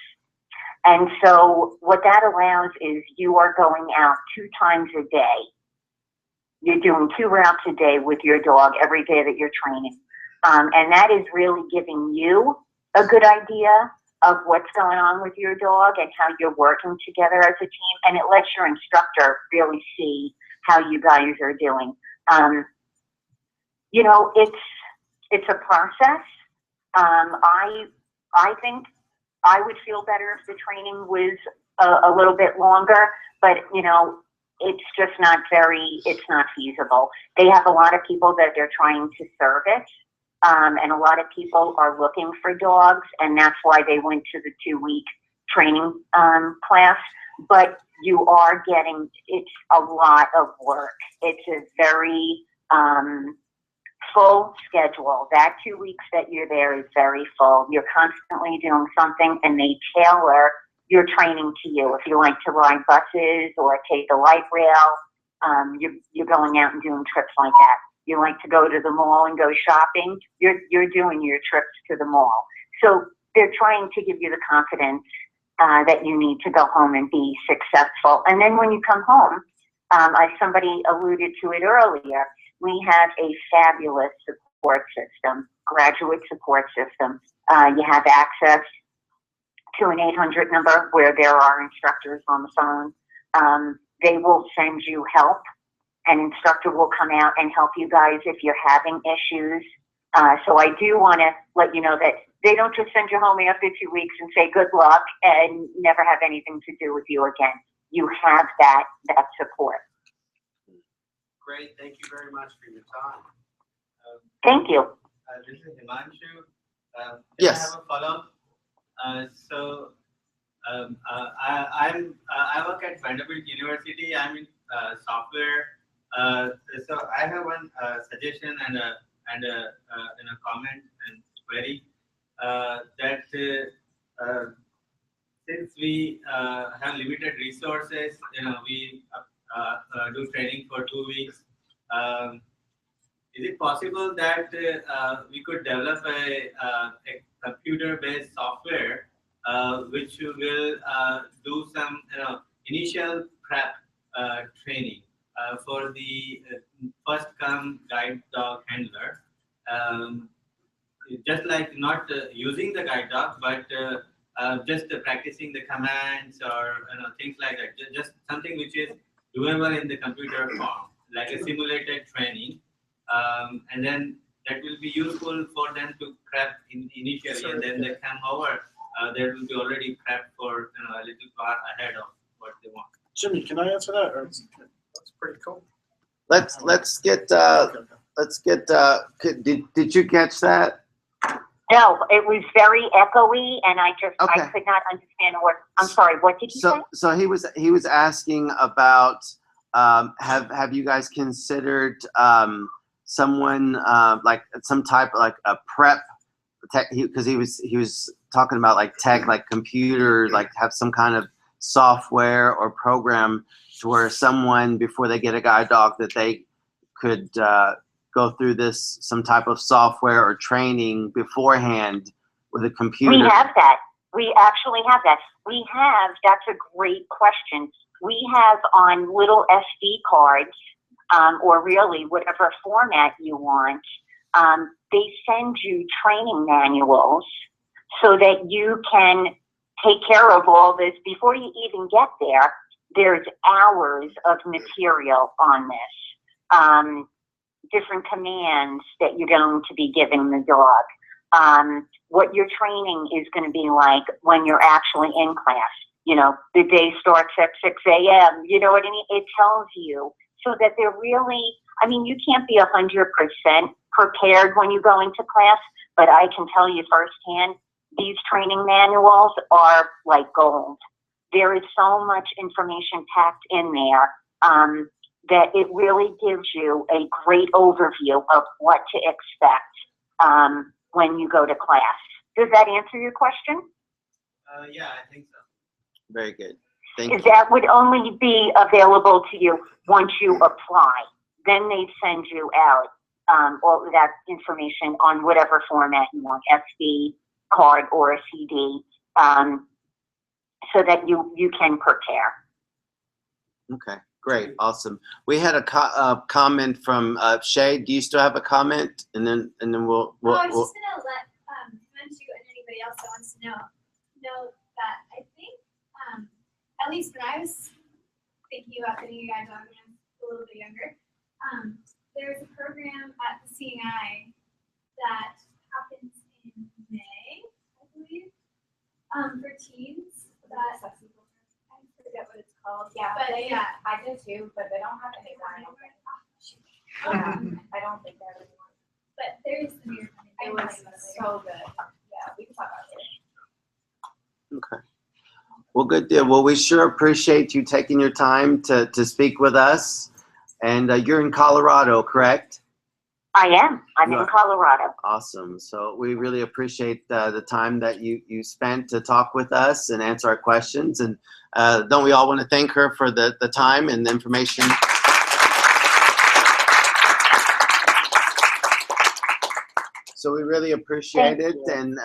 And so what that allows is you are going out 2 times a day. You're doing 2 routes a day with your dog every day that you're training. And that is really giving you a good idea of what's going on with your dog and how you're working together as a team. And it lets your instructor really see how you guys are doing. It's a process. I think I would feel better if the training was a little bit longer, but it's just not it's not feasible. They have a lot of people that they're trying to service, and a lot of people are looking for dogs, and that's why they went to the 2-week training class. But you are it's a lot of work. It's a very full schedule. That 2 weeks that you're there is very full. You're constantly doing something, and they tailor your training to you. If you like to ride buses or take the light rail, you're going out and doing trips like that. You like to go to the mall and go shopping, you're doing your trips to the mall. So they're trying to give you the confidence that you need to go home and be successful. And then when you come home, as somebody alluded to it earlier, we have a fabulous support system, graduate support system. You have access to an 800 number where there are instructors on the phone. They will send you help. An instructor will come out and help you guys if you're having issues. So I do want to let you know that they don't just send you home after 2 weeks and say good luck and never have anything to do with you again. You have that support. Great, thank you very much for your time. Thank you. This is Himanshu. Yes. I have a follow-up. I work at Vanderbilt University. I'm in software. So I have one suggestion and a comment and query that since we have limited resources, we do training for 2 weeks. Is it possible that we could develop a computer-based software which will do some initial prep training for the first-come guide dog handler? Just like not using the guide dog, but just practicing the commands or things like that. Just something which is doable in the computer form, like a simulated training, and then that will be useful for them to prep initially, and then they come over. They will be already prepped for a little far ahead of what they want. Jimmy, can I answer that? That's pretty cool. Let's get. Did you catch that? No, it was very echoey, and I could not understand what. I'm sorry. What did you say? So he was asking about have you guys considered someone like some type of like a prep tech, because he was talking about like tech, like computer, like have some kind of software or program to where someone before they get a guide dog that they could go through some type of software or training beforehand with a computer. We have that. We actually have that. That's a great question. We have on little SD cards, or really whatever format you want, they send you training manuals so that you can take care of all this before you even get there. There's hours of material on this, different commands that you're going to be giving the dog, what your training is going to be like when you're actually in class. You know, the day starts at 6 a.m., you know what I mean? It tells you so that they're really, I mean, you can't be 100% prepared when you go into class, but I can tell you firsthand, these training manuals are like gold. There is so much information packed in there that it really gives you a great overview of what to expect when you go to class. Does that answer your question? Yeah, I think so. Very good. Thank Because you. that would only be available to you once you apply. Then they send you out all of that information on whatever format you want, SD card or a CD, so that you can prepare. Okay, great, awesome. We had a comment from Shay. Do you still have a comment? And then we'll. I was just gonna let Manchu and anybody else that wants to know that I think at least when I was thinking about getting a guide dog when I was a little bit younger, there's a program at the CNI that happens in May, I believe, for teens. That I forget what it's called. Yeah, but they, yeah, I did too, but they don't have it anymore. I don't think. I don't think they're anymore. But there's the new one. It was so good. Yeah, we can talk about it. Okay. Well, good deal. Well, we sure appreciate you taking your time to speak with us. And you're in Colorado, correct? I am. I'm You in are. Colorado. Awesome. So we really appreciate the time that you spent to talk with us and answer our questions. And don't we all want to thank her for the time and the information? So we really appreciate it, and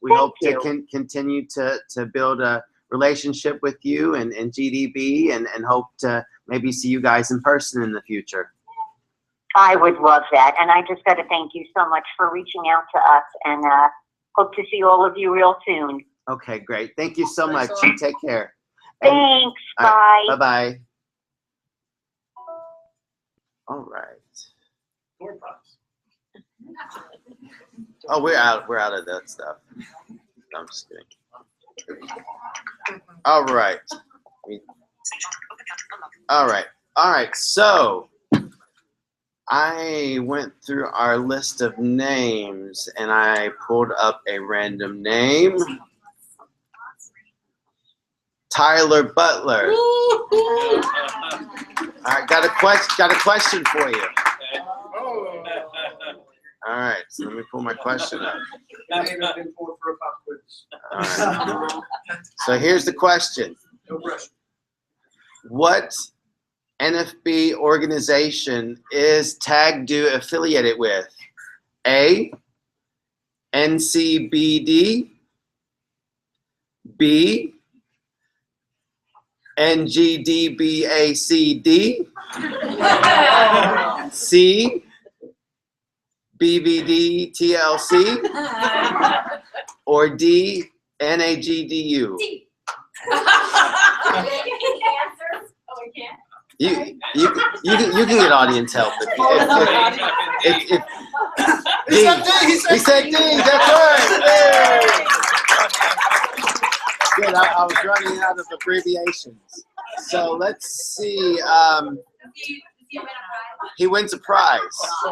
we hope to continue to build a relationship with you and GDB, and hope to maybe see you guys in person in the future. I would love that. And I just got to thank you so much for reaching out to us, and hope to see all of you real soon. Okay, great. Thank you so much. You take care. Thanks. All right, Bye. bye-bye. All right. Oh, we're out of that stuff. No, I'm just kidding. All right. All right. So I went through our list of names and I pulled up a random name. Tyler Butler. All right, got a question for you. All right, so let me pull my question up. That name has been pulled for a pop quiz. All right. So here's the question. No pressure. What NFB organization is TagDo affiliated with? A, NCBD, B, NGDBACD, C, BVD TLC, or D, NAGDU? You can get audience help if He said D. he said D. That's right. Good. I was running out of abbreviations. So let's see. He wins a prize. So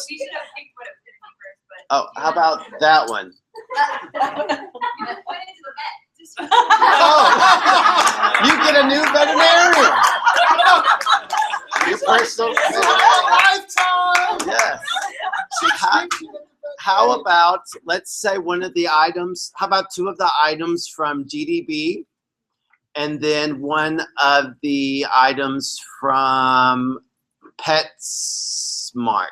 we should have picked what it was first, but. Oh, how about that one? Oh, you get a new veterinarian. Your personal lifetime. Yes. How about, let's say one of the items, how about two of the items from GDB and then one of the items from PetSmart?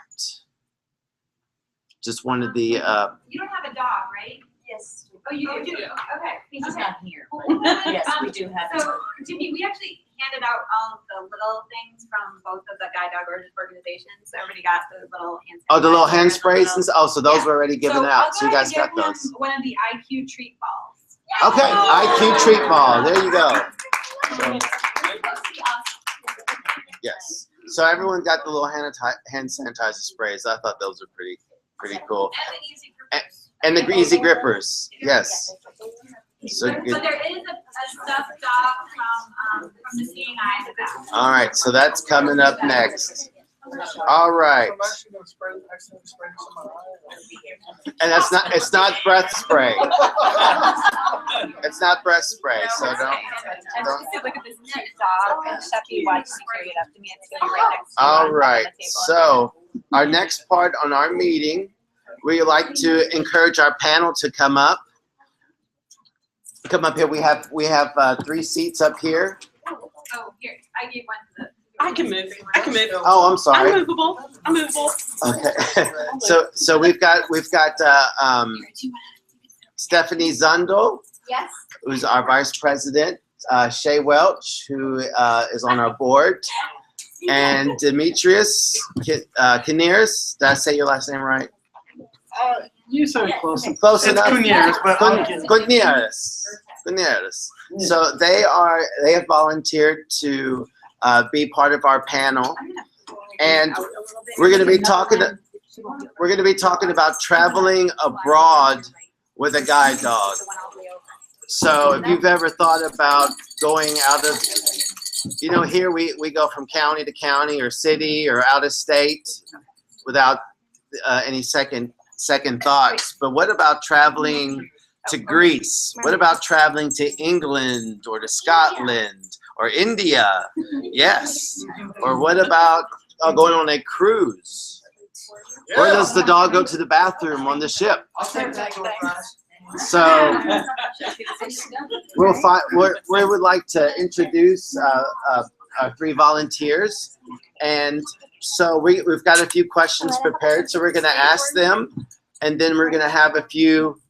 Just one of the, You don't have a dog, right? Yes. Oh, you do? Okay. He's just not here. Well, Yes, we do have. So, Jimmy, we actually, handed out all the little things from both of the guide dog organizations. So everybody got the little hand. Oh, the little hand sanitizer and sprays and oh, so those Yeah. were already given out. So you guys got I'll go ahead and those. give him one of the IQ treat balls. Okay, IQ treat ball. There you go. Yes. So everyone got the little hand sanitizer sprays. I thought those were pretty cool. And the easy grippers. Yes. So So good. there is a stuffed dog from the Seeing Eye to that. All right. So that's coming up next. All right. I'm actually gonna accidentally spray this on my eye. And it's not breath spray. It's not breath spray. So don't. And just to look at this cute dog, and Sheppy watched me carry it up to me. It's going right next to me. All on right. the table. So our next part on our meeting, we like to encourage our panel to come up. Come up here. We have 3 seats up here. Oh, here, I gave one to the. I can move. Oh, I'm sorry. I'm movable. Okay. So we've got Stephanie Zundel, Yes. who's our vice president, Shay Welch, who is on our board, and Demetrius Kinnears. Did I say your last name right? You said it close. Close It's enough. Cunyears, but I'll get it. Cunyears. So they have volunteered to be part of our panel, and we're going to be talking about traveling abroad with a guide dog. So if you've ever thought about going out of, here we go from county to county or city or out of state without any second thoughts. But what about traveling to Greece? What about traveling to England or to Scotland or India? Yes. Or what about going on a cruise? Where does the dog go to the bathroom on the ship? So we would like to introduce our 3 volunteers, and so we've got a few questions prepared. So we're going to ask them, and then we're going to have a few.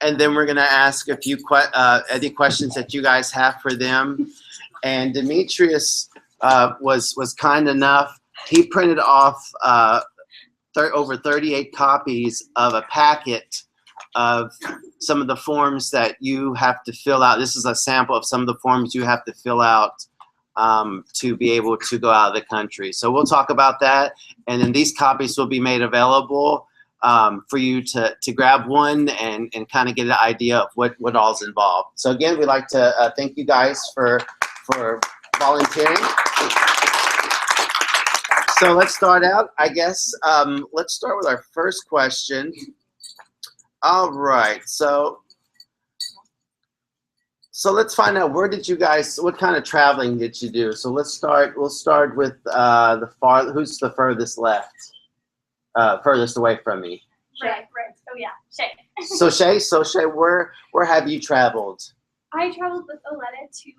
And then we're going to ask a few any questions that you guys have for them. And Demetrius was kind enough. He printed off over 38 copies of a packet of some of the forms that you have to fill out. This is a sample of some of the forms you have to fill out to be able to go out of the country. So we'll talk about that. And then these copies will be made available for you to grab one and kind of get an idea of what all's involved. So again, we'd like to thank you guys for volunteering. So let's start out, I guess. Let's start with our first question. All right, so let's find out, where did you guys, what kind of traveling did you do? So we'll start with who's the furthest left? Furthest away from me. Right. Oh yeah, Shay. So Shay, where have you traveled? I traveled with Oleta to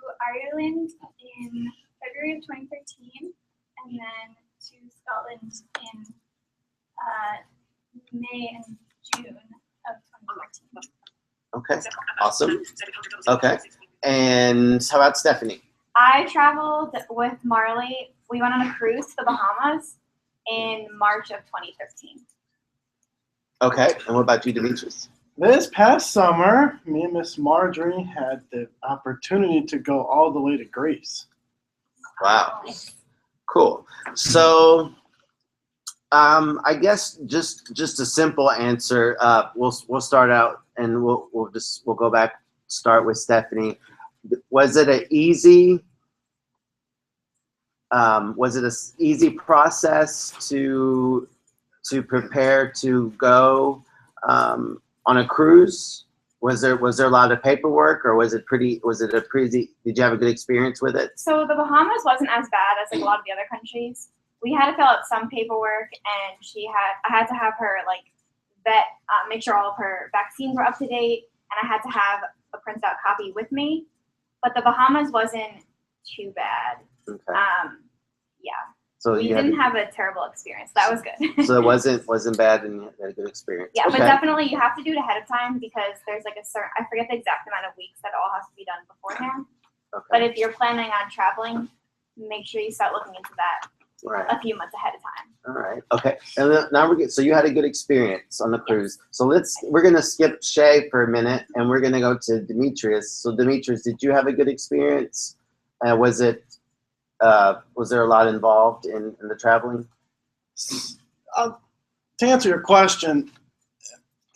Ireland in February of 2013, and then to Scotland in May and June of 2014. Okay, awesome. Okay, and how about Stephanie? I traveled with Marley. We went on a cruise to the Bahamas in March of 2013. Okay, and what about you, Demetrius? This past summer, me and Miss Marjorie had the opportunity to go all the way to Greece. Wow, cool. So, I guess just a simple answer. We'll start out, and we'll go back. Start with Stephanie. Was it an easy? Was it an easy process to prepare to go on a cruise? Was there a lot of paperwork, or did you have a good experience with it? So the Bahamas wasn't as bad as like a lot of the other countries. We had to fill out some paperwork, and I had to have her make sure all of her vaccines were up to date, and I had to have a printed out copy with me. But the Bahamas wasn't too bad. Okay. Yeah. So we didn't have a terrible experience. That was good. So it wasn't bad, and you had a good experience. Yeah, okay. But definitely you have to do it ahead of time, because there's like I forget the exact amount of weeks that all has to be done beforehand. But if you're planning on traveling, make sure you start looking into that Right. a few months ahead of time. All right. Okay. And then now so you had a good experience on the cruise. So we're gonna skip Shay for a minute, and we're gonna go to Demetrius. So Demetrius, did you have a good experience? Was there a lot involved in the traveling? To answer your question,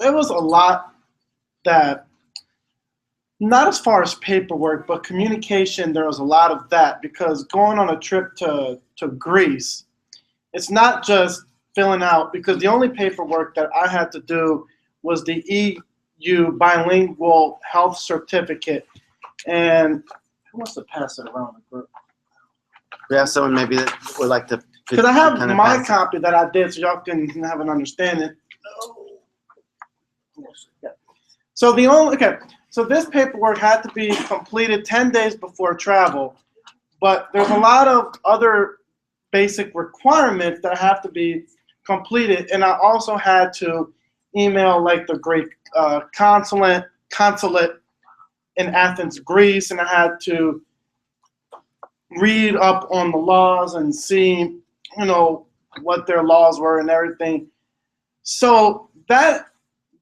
there was a lot that, not as far as paperwork, but communication, there was a lot of that, because going on a trip to Greece, it's not just filling out, because the only paperwork that I had to do was the EU bilingual health certificate. And who wants to pass it around the group? We have someone maybe that would like to. Because I have kind of my pass it. copy that I did, so y'all can have an understanding. So so this paperwork had to be completed 10 days before travel, but there's a lot of other basic requirements that have to be completed, and I also had to email like the Greek consulate in Athens, Greece, and I had to read up on the laws and see, what their laws were and everything. So that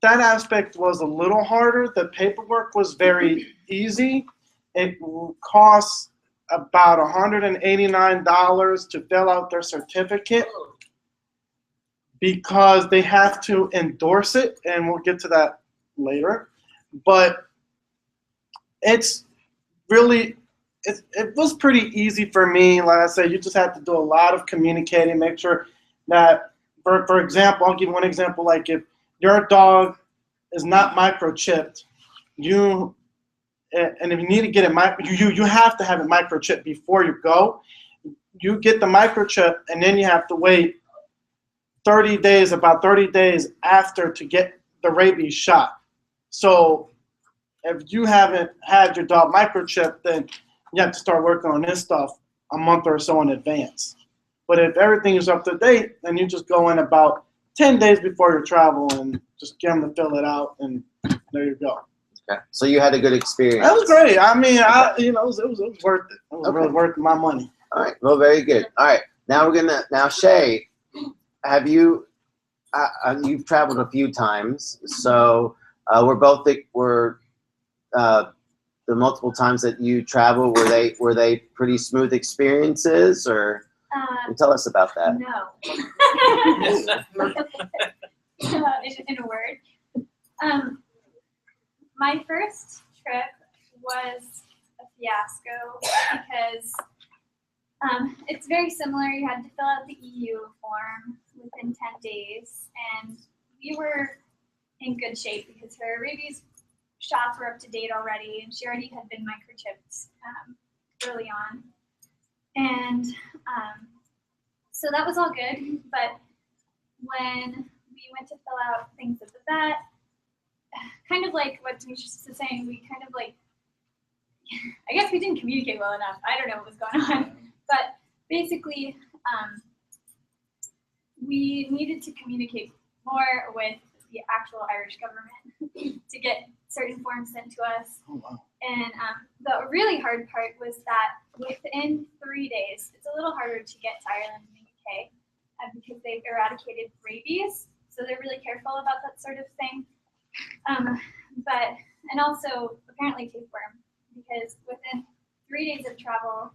aspect was a little harder. The paperwork was very easy. It costs about $189 to fill out their certificate, because they have to endorse it, and we'll get to that later. But it's really, it was pretty easy for me. Like I said, you just have to do a lot of communicating, make sure that, for example, I'll give you one example, like if your dog is not microchipped, and if you need to get it, you have to have it microchipped before you go. You get the microchip, and then you have to wait about 30 days after to get the rabies shot. So if you haven't had your dog microchipped, then you have to start working on this stuff a month or so in advance. But if everything is up to date, then you just go in about 10 days before your travel and just get them to fill it out, and there you go. Okay. So you had a good experience. That was great. I mean, it was worth it. It was really worth my money. All right. Well, very good. All right. Now Shay, have you've traveled a few times, so the multiple times that you traveled, were they pretty smooth experiences, or tell us about that? No. In a word. My first trip was a fiasco because it's very similar. You had to fill out the EU form within 10 days, and we were in good shape because her rabies shots were up to date already, and she already had been microchipped early on. And so that was all good, but when we went to fill out things at the vet, kind of like what Demetrius was saying, we kind of like, I guess we didn't communicate well enough. I don't know what was going on, but basically we needed to communicate more with the actual Irish government to get certain forms sent to us. Oh, wow. And the really hard part was that within 3 days, it's a little harder to get to Ireland and the UK because they've eradicated rabies, so they're really careful about that sort of thing. And also apparently tapeworm, because within 3 days of travel,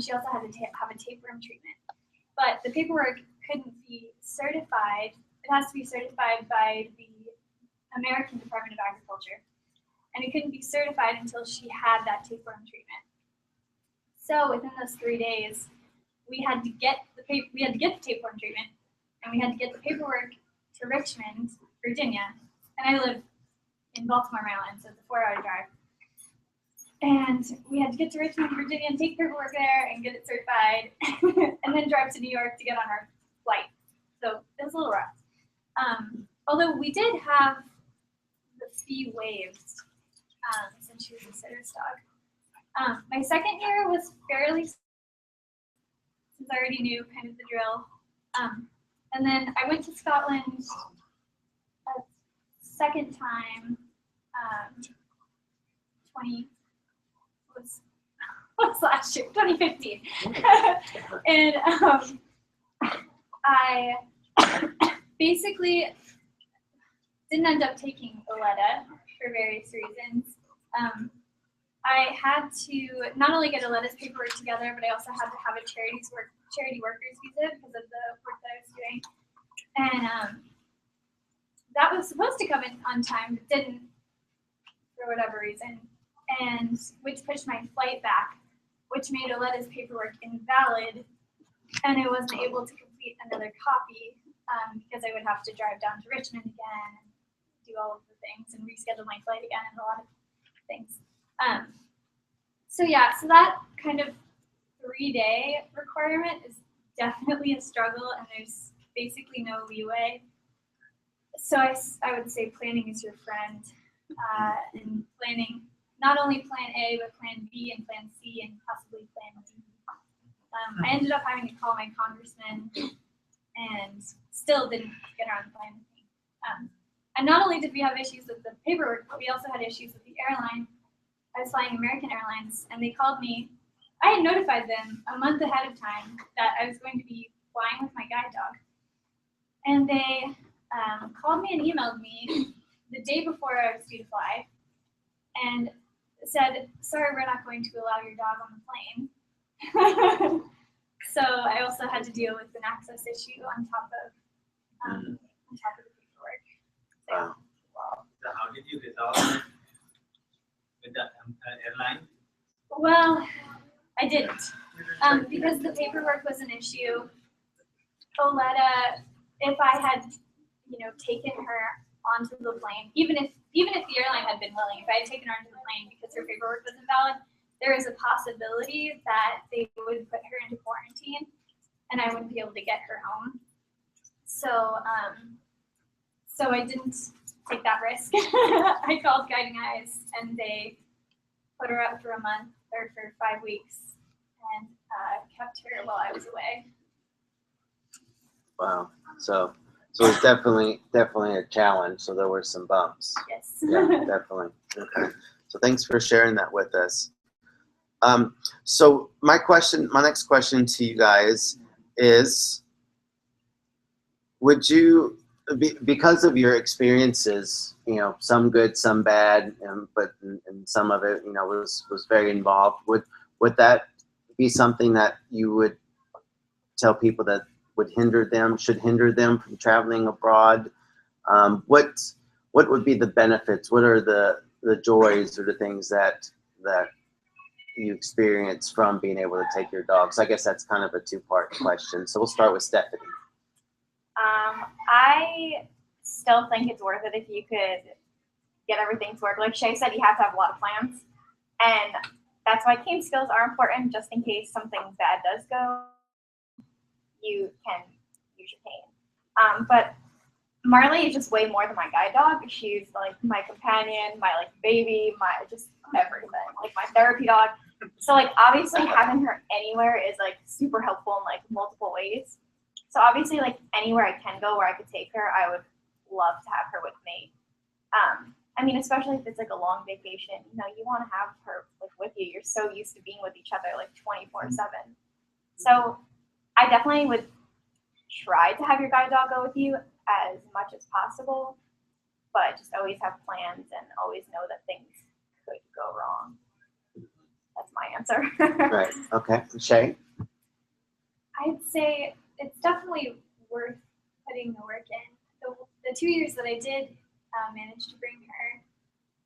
she also had to have a tapeworm treatment. But the paperwork couldn't be certified. It has to be certified by the American Department of Agriculture, and it couldn't be certified until she had that tapeworm treatment. So within those 3 days, we had to get the tapeworm treatment, and we had to get the paperwork to Richmond, Virginia, and I live in Baltimore, Maryland, so it's a 4-hour drive. And we had to get to Richmond, Virginia, and take paperwork there and get it certified, and then drive to New York to get on our flight. So it was a little rough. Although we did have the fee waived since she was a sitter's dog. My second year was fairly, since I already knew kind of the drill. And then I went to Scotland a second time, was last year, 2015. And I basically didn't end up taking Oleta for various reasons. I had to not only get Oleta's paperwork together, but I also had to have a charity workers visa because of the work that I was doing. And that was supposed to come in on time, but didn't for whatever reason, and which pushed my flight back, which made Oleta's paperwork invalid, and I wasn't able to complete another copy because I would have to drive down to Richmond again and do all of the things and reschedule my flight again and a lot of things. So yeah, so that kind of 3-day requirement is definitely a struggle, and there's basically no leeway. So I would say planning is your friend, and planning not only plan A, but plan B and plan C and possibly plan D. I ended up having to call my congressman and still didn't get around the plan with me. And not only did we have issues with the paperwork, but we also had issues with the airline. I was flying American Airlines, and they called me. I had notified them a month ahead of time that I was going to be flying with my guide dog. And they called me and emailed me the day before I was due to fly and said, sorry, we're not going to allow your dog on the plane. So I also had to deal with an access issue on top of the paperwork. Wow. So how did you resolve it with the airline? Well, I didn't. Because the paperwork was an issue. Oleta, if I had, taken her onto the plane, even if the airline had been willing, if I had taken her onto the plane because her paperwork was invalid, there is a possibility that they would put her into quarantine and I wouldn't be able to get her home. So, so I didn't take that risk. I called Guiding Eyes and they put her up for a month or for 5 weeks and kept her while I was away. Wow. So it's definitely a challenge. So there were some bumps. Yes. Yeah, definitely. Okay. So thanks for sharing that with us. So my next question to you guys is, would you, because of your experiences, some good, some bad, but some of it, was very involved, would that be something that you would tell people that should hinder them from traveling abroad? What would be the benefits? What are the joys or the things that you experience from being able to take your dog? So I guess that's kind of a two-part question. So we'll start with Stephanie. I still think it's worth it if you could get everything to work. Like Shay said, you have to have a lot of plans. And that's why cane skills are important, just in case something bad does go, you can use your cane. But Marley is just way more than my guide dog. She's like my companion, my baby, my just everything, like my therapy dog. So obviously having her anywhere is super helpful in multiple ways. So obviously anywhere I can go where I could take her, I would love to have her with me. I mean, especially if it's a long vacation, you want to have her with you. You're so used to being with each other 24/7. So I definitely would try to have your guide dog go with you as much as possible, but just always have plans and always know that things could go wrong. That's my answer. Right. Okay. Shay? I'd say it's definitely worth putting the work in. The 2 years that I did manage to bring her,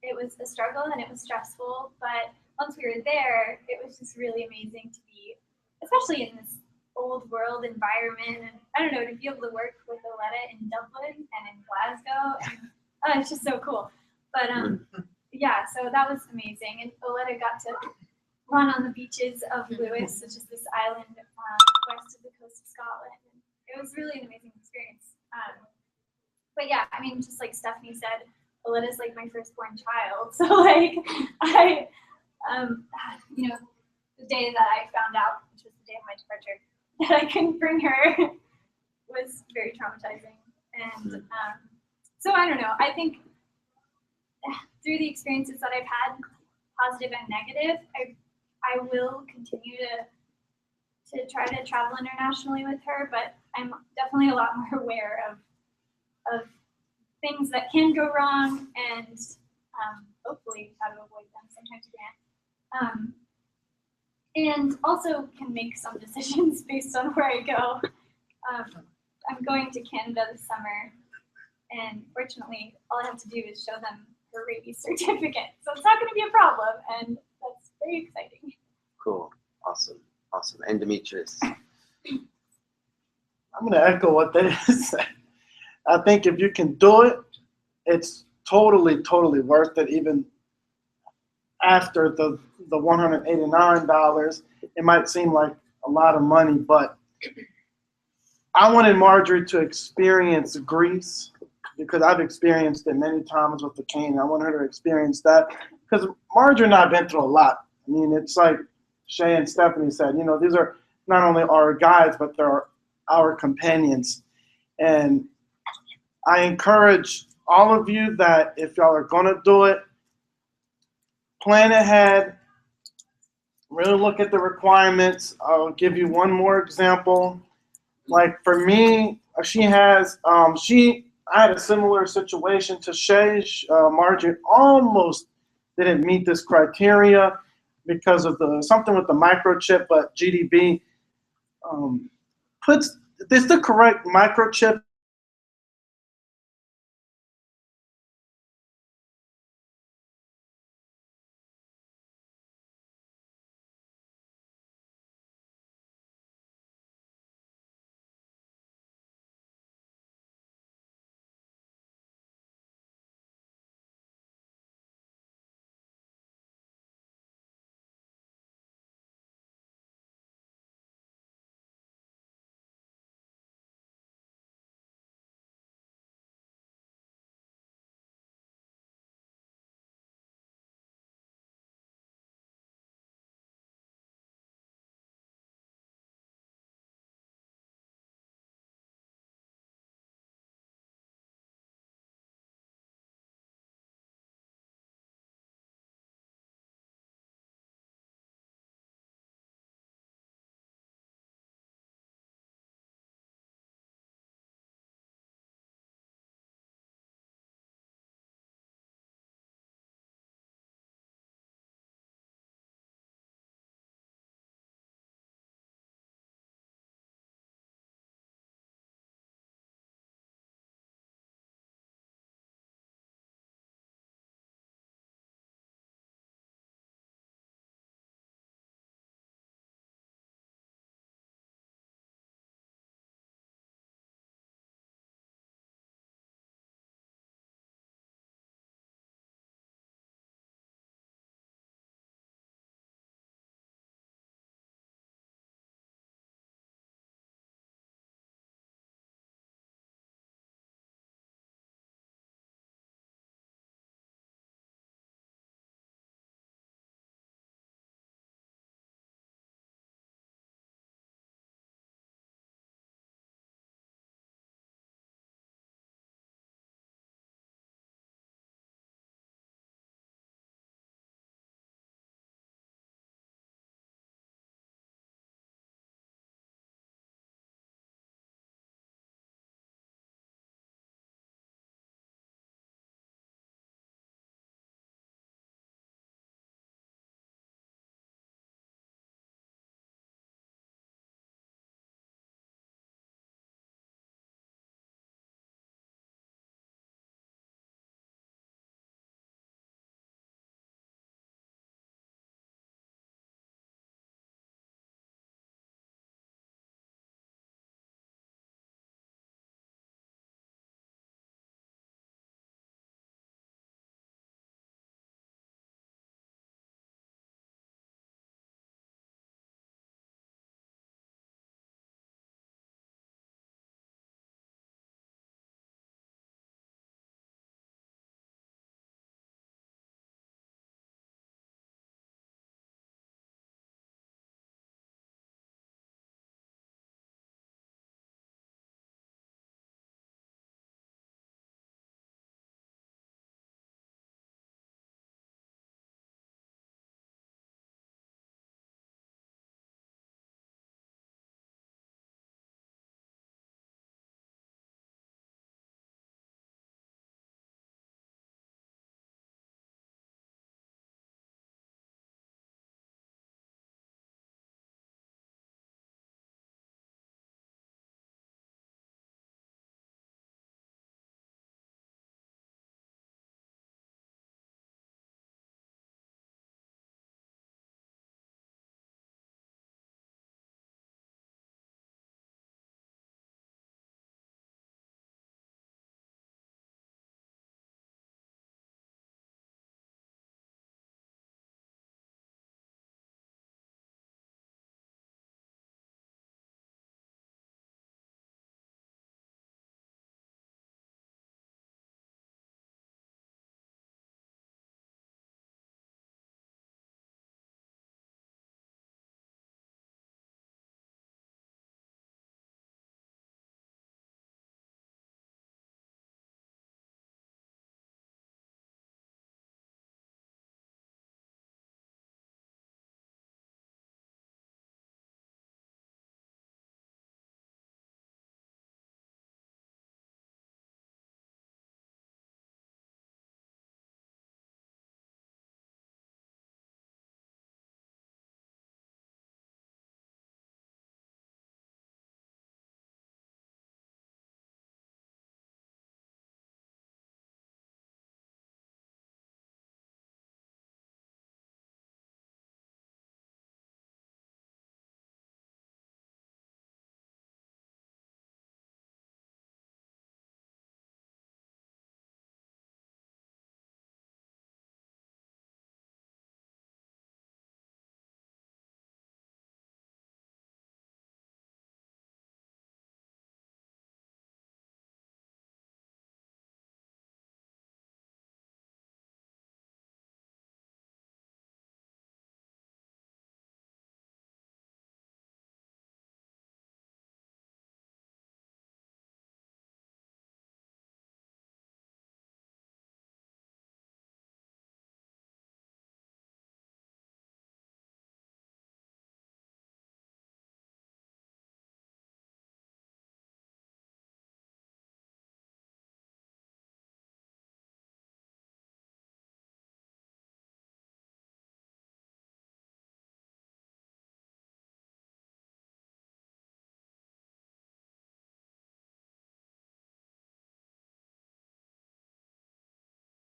it was a struggle and it was stressful, but once we were there, it was just really amazing to be, especially in this old world environment, and I don't know, to be able to work with Oleta in Dublin and in Glasgow, and it's just so cool. But yeah, so that was amazing, and Oleta got to run on the beaches of Lewis, which is this island west of the coast of Scotland. And it was really an amazing experience. But yeah, I mean, just like Stephanie said, Oleta's my firstborn child. So I, the day that I found out, which was the day of my departure, that I couldn't bring her was very traumatizing. And so I don't know, I think through the experiences that I've had, positive and negative, I I will continue to try to travel internationally with her, but I'm definitely a lot more aware of things that can go wrong and hopefully how to avoid them. Sometimes you can't. And also can make some decisions based on where I go. I'm going to Canada this summer, and fortunately, all I have to do is show them her rabies certificate. So it's not going to be a problem, and that's very exciting. Cool. Awesome. Awesome. And Demetrius. I'm going to echo what they said. I think if you can do it, it's totally, totally worth it. Even after the $189, it might seem like a lot of money, but I wanted Marjorie to experience Greece because I've experienced it many times with the cane. I want her to experience that because Marjorie and I have been through a lot. I mean, it's like Shay and Stephanie said, you know, these are not only our guides, but they're our companions. And I encourage all of you that if y'all are going to do it, plan ahead, really look at the requirements. I'll give you one more example. Like for me, I had a similar situation to Shay. Marjorie almost didn't meet this criteria because of something with the microchip, but GDB puts this the correct microchip